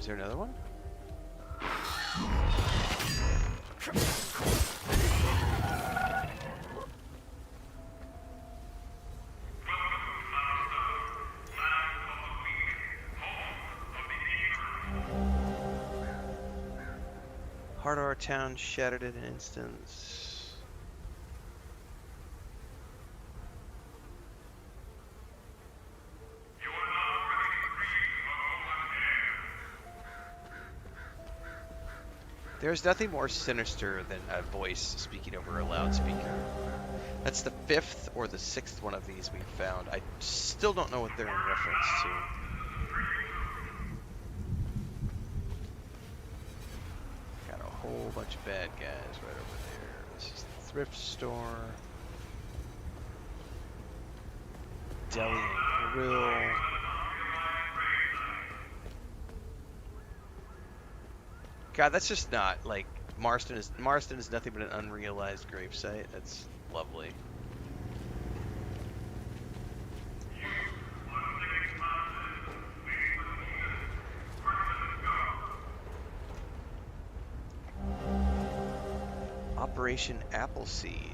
Is there another one? Heart of our town shattered in an instant. There's nothing more sinister than a voice speaking over a loudspeaker. That's the 5th or the 6th one of these we've found. I still don't know what they're in reference to. Got a whole bunch of bad guys right over there. This is the thrift store. Deli and grill. God, that's just not like Maristan is nothing but an unrealized gravesite. That's lovely. Operation Appleseed.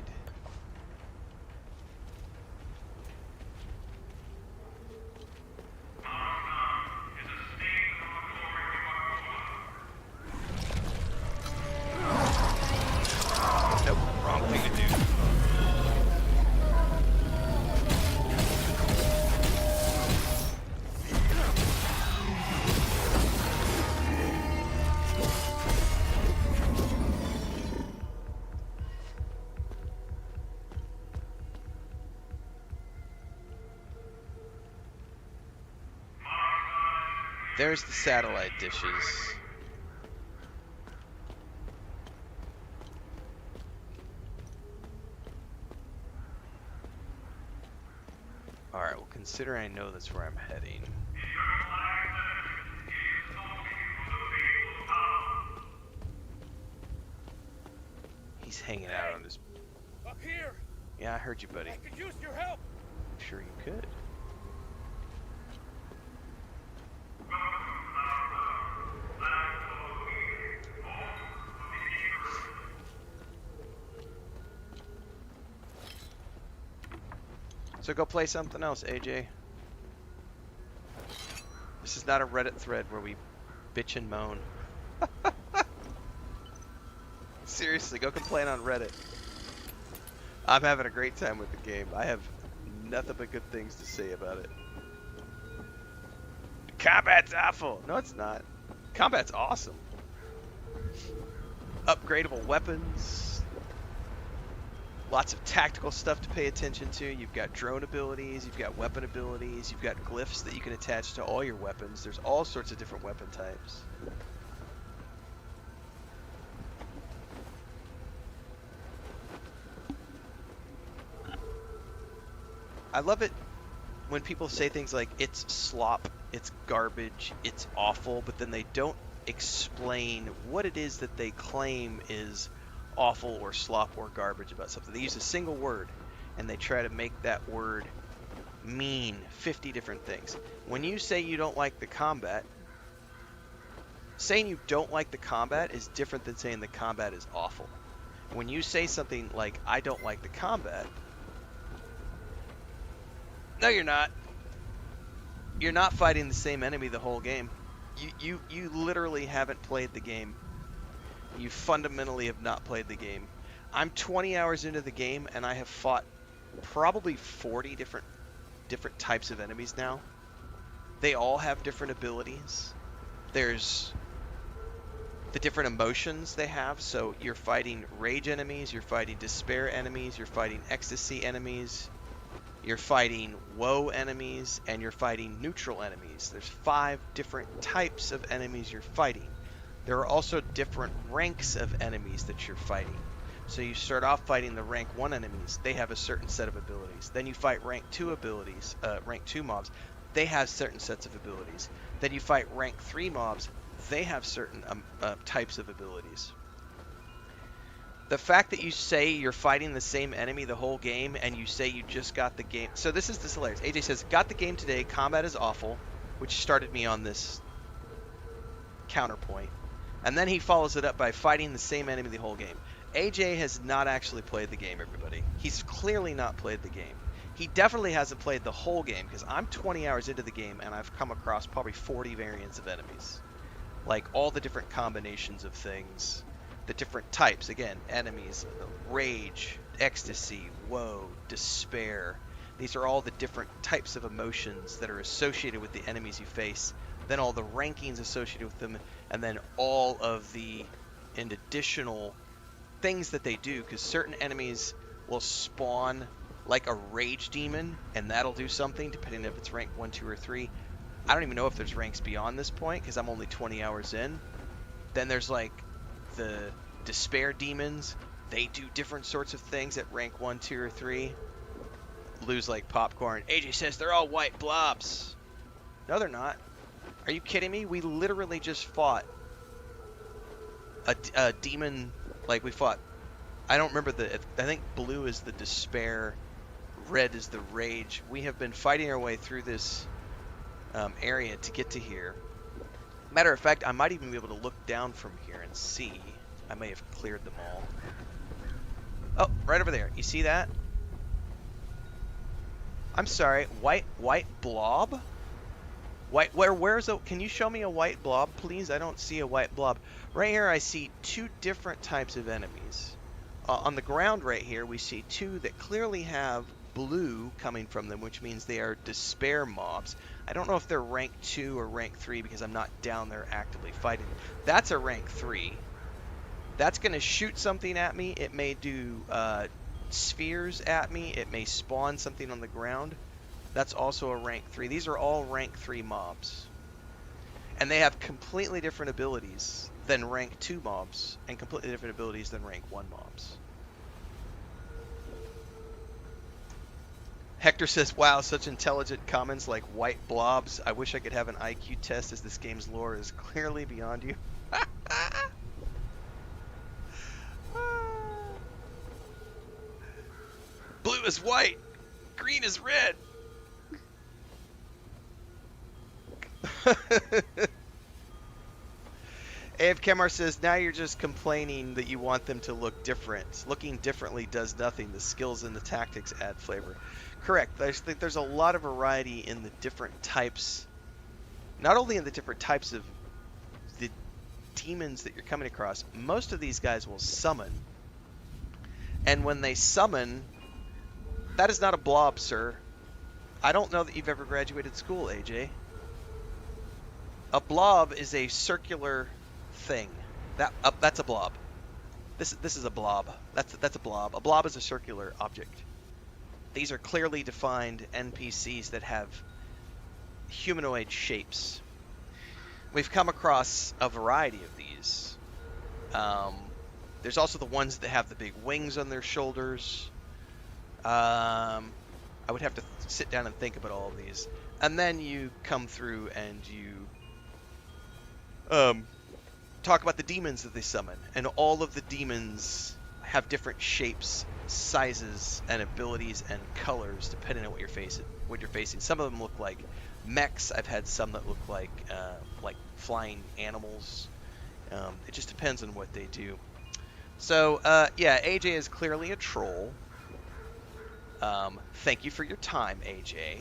Nope, wrong thing to do. There's the satellite dishes. Alright, well, consider I know that's where I'm heading. He's hanging out on his... Up here! Yeah, I heard you, buddy. I could use your help! I'm sure you could. So go play something else, AJ. This is not a Reddit thread where we bitch and moan. Seriously, go complain on Reddit. I'm having a great time with the game. I have nothing but good things to say about it. Combat's awful. No, it's not. Combat's awesome. Upgradable weapons. Lots of tactical stuff to pay attention to. You've got drone abilities, you've got weapon abilities, you've got glyphs that you can attach to all your weapons. There's all sorts of different weapon types. I love it when people say things like, it's slop, it's garbage, it's awful, but then they don't explain what it is that they claim is awful or slop or garbage about something. They use a single word and they try to make that word mean 50 different things. When you say you don't like the combat, saying you don't like the combat is different than saying the combat is awful. When you say something like, I don't like the combat, no, you're not. You're not fighting the same enemy the whole game. You literally haven't played the game. You fundamentally have not played the game. I'm 20 hours into the game and I have fought probably 40 different types of enemies now. They all have different abilities. There's the different emotions they have. So you're fighting rage enemies, you're fighting despair enemies, you're fighting ecstasy enemies, you're fighting woe enemies, and you're fighting neutral enemies. There's 5 different types of enemies you're fighting. There are also different ranks of enemies that you're fighting. So you start off fighting the rank 1 enemies. They have a certain set of abilities. Then you fight rank 2 abilities, rank 2 mobs. They have certain sets of abilities. Then you fight rank 3 mobs. They have certain types of abilities. The fact that you say you're fighting the same enemy the whole game and you say you just got the game. So this is hilarious. AJ says, got the game today. Combat is awful, which started me on this counterpoint. And then he follows it up by fighting the same enemy the whole game. AJ has not actually played the game, everybody. He's clearly not played the game. He definitely hasn't played the whole game, because I'm 20 hours into the game and I've come across probably 40 variants of enemies. Like all the different combinations of things, the different types, again, enemies, rage, ecstasy, woe, despair. These are all the different types of emotions that are associated with the enemies you face, then all the rankings associated with them, and then all of the additional things that they do, because certain enemies will spawn like a rage demon, and that'll do something depending if it's rank 1, 2, or 3. I don't even know if there's ranks beyond this point, because I'm only 20 hours in. Then there's like the despair demons. They do different sorts of things at rank 1, 2, or 3. Lose like popcorn. AJ says they're all white blobs. No, they're not. Are you kidding me? We literally just fought a demon. Like, we fought, I don't remember I think blue is the despair, red is the rage. We have been fighting our way through this area to get to here. Matter of fact, I might even be able to look down from here and see. I may have cleared them all. Oh, right over there. You see that? I'm sorry, white blob? Where's a, can you show me a white blob, please? I don't see a white blob. Right here I see 2 different types of enemies. On the ground right here we see 2 that clearly have blue coming from them, which means they are despair mobs. I don't know if they're rank 2 or rank 3 because I'm not down there actively fighting. That's a rank 3. That's going to shoot something at me. It may do spheres at me. It may spawn something on the ground. That's also a rank 3. These are all rank 3 mobs. And they have completely different abilities than rank 2 mobs, and completely different abilities than rank 1 mobs. Hector says, wow, such intelligent comments like white blobs. I wish I could have an IQ test, as this game's lore is clearly beyond you. Blue is white. Green is red. AF Kemar says, now you're just complaining that you want them to look different. Looking differently does nothing. The skills and the tactics add flavor. Correct. I think there's a lot of variety in the different types. Not only in the different types of the demons that you're coming across. Most of these guys will summon. And when they summon, that is not a blob, sir. I don't know that you've ever graduated school, AJ. A blob is a circular thing. That's a blob. This is a blob. That's a blob. A blob is a circular object. These are clearly defined NPCs that have humanoid shapes. We've come across a variety of these. There's also the ones that have the big wings on their shoulders. I would have to sit down and think about all of these. And then you come through and you talk about the demons that they summon. And all of the demons have different shapes, sizes, and abilities and colors depending on what you're facing. Some of them look like mechs. I've had some that look like flying animals. It just depends on what they do. So, yeah, AJ is clearly a troll. Thank you for your time, AJ.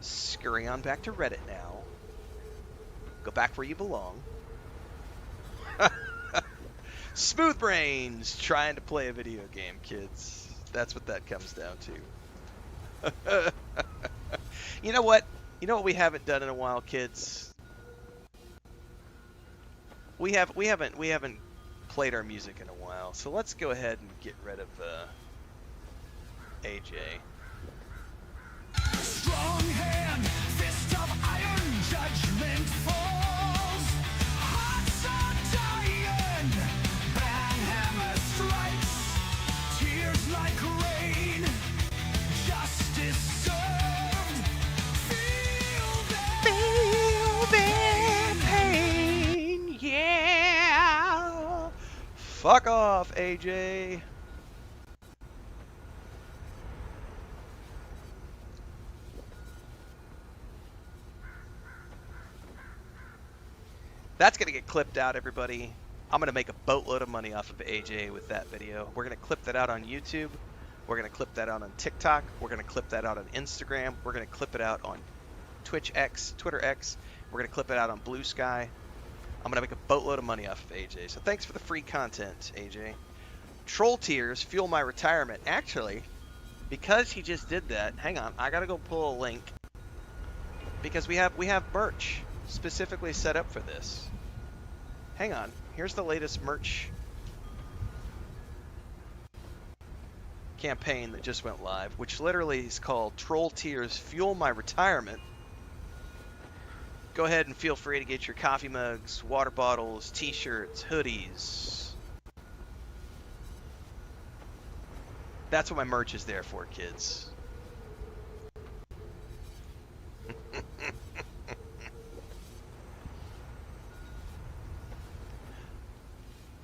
Scurry on back to Reddit now. Go back where you belong. Smooth brains trying to play a video game, kids. That's what that comes down to. You know what? You know what we haven't done in a while, kids? We haven't played our music in a while. So let's go ahead and get rid of AJ. Strong hand, fist of iron, judgment falls. Hearts are dying, banhammer strikes. Tears like rain, justice served. Feel their pain, yeah. Fuck off, AJ. That's going to get clipped out, everybody. I'm going to make a boatload of money off of AJ with that video. We're going to clip that out on YouTube. We're going to clip that out on TikTok. We're going to clip that out on Instagram. We're going to clip it out on Twitter X. We're going to clip it out on Blue Sky. I'm going to make a boatload of money off of AJ. So thanks for the free content, AJ. Troll tears fuel my retirement. Actually, because he just did that, hang on. I got to go pull a link. Because we have merch specifically set up for this. Hang on. Here's the latest merch campaign that just went live, which literally is called Troll Tears Fuel My Retirement. Go ahead and feel free to get your coffee mugs, water bottles, t-shirts, hoodies. That's what my merch is there for, kids.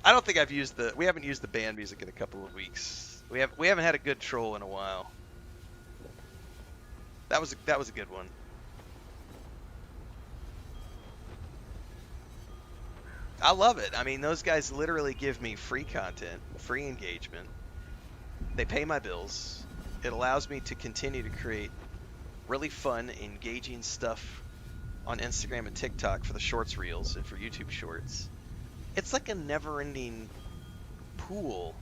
I don't think I've used we haven't used the band music in a couple of weeks. We haven't had a good troll in a while. That was a good one. I love it. I mean, those guys literally give me free content, free engagement. They pay my bills. It allows me to continue to create really fun, engaging stuff on Instagram and TikTok for the shorts reels and for YouTube shorts. It's like a never-ending pool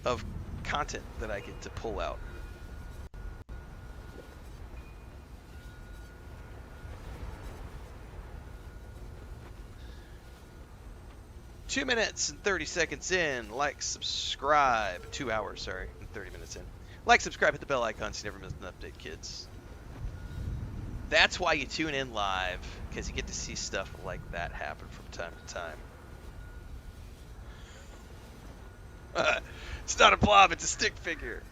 of content that I get to pull out. Two minutes and 30 seconds in. Like, subscribe. 2 hours, sorry. 30 minutes in. Like, subscribe, hit the bell icon so you never miss an update, kids. That's why you tune in live, because you get to see stuff like that happen from time to time. It's not a blob, it's a stick figure.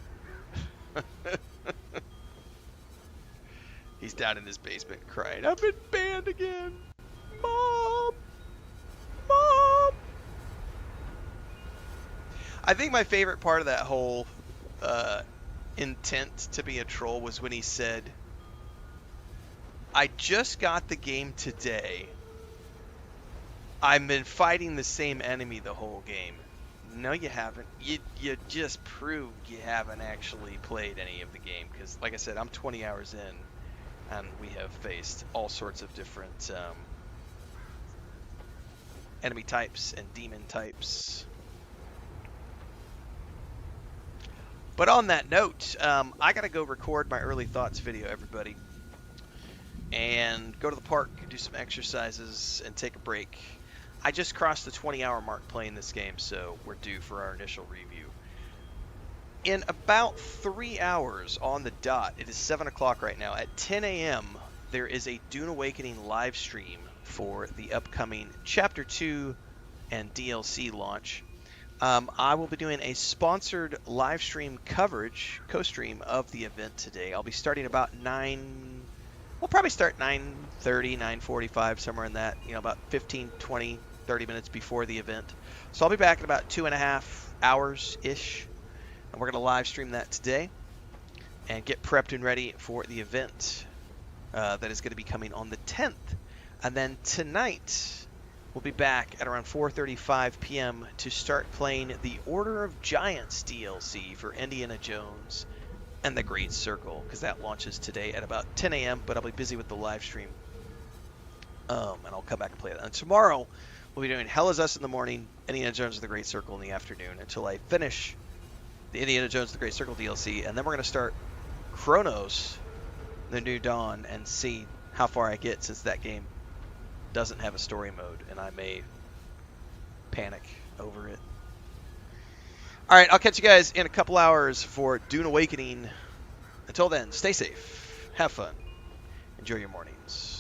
He's down in his basement crying, I've been banned again. Mom! Mom! I think my favorite part of that whole intent to be a troll was when he said, I just got the game today. I've been fighting the same enemy the whole game. No, you haven't. You just proved you haven't actually played any of the game. Because, like I said, I'm 20 hours in, and we have faced all sorts of different enemy types and demon types. But on that note, I gotta go record my early thoughts video, everybody. And go to the park, do some exercises, and take a break. I just crossed the 20-hour mark playing this game, so we're due for our initial review. In about 3 hours on the dot, it is 7 o'clock right now, at 10 a.m., there is a Dune Awakening live stream for the upcoming Chapter 2 and DLC launch. I will be doing a sponsored live stream coverage, co-stream of the event today. I'll be starting about 9... We'll probably start 9:30, 9:45, somewhere in that, about 15, 20, 30 minutes before the event. So I'll be back in about 2.5 hours-ish, and we're going to live stream that today and get prepped and ready for the event that is going to be coming on the 10th. And then tonight, we'll be back at around 4:35 p.m. to start playing the Order of Giants DLC for Indiana Jones and the Great Circle, because that launches today at about 10 a.m., but I'll be busy with the live stream, and I'll come back and play that. And tomorrow, we'll be doing Hell Is Us in the morning, Indiana Jones and the Great Circle in the afternoon, until I finish the Indiana Jones and the Great Circle DLC, and then we're going to start Chronos, The New Dawn, and see how far I get, since that game doesn't have a story mode, and I may panic over it. Alright, I'll catch you guys in a couple hours for Dune Awakening. Until then, stay safe, have fun, enjoy your mornings.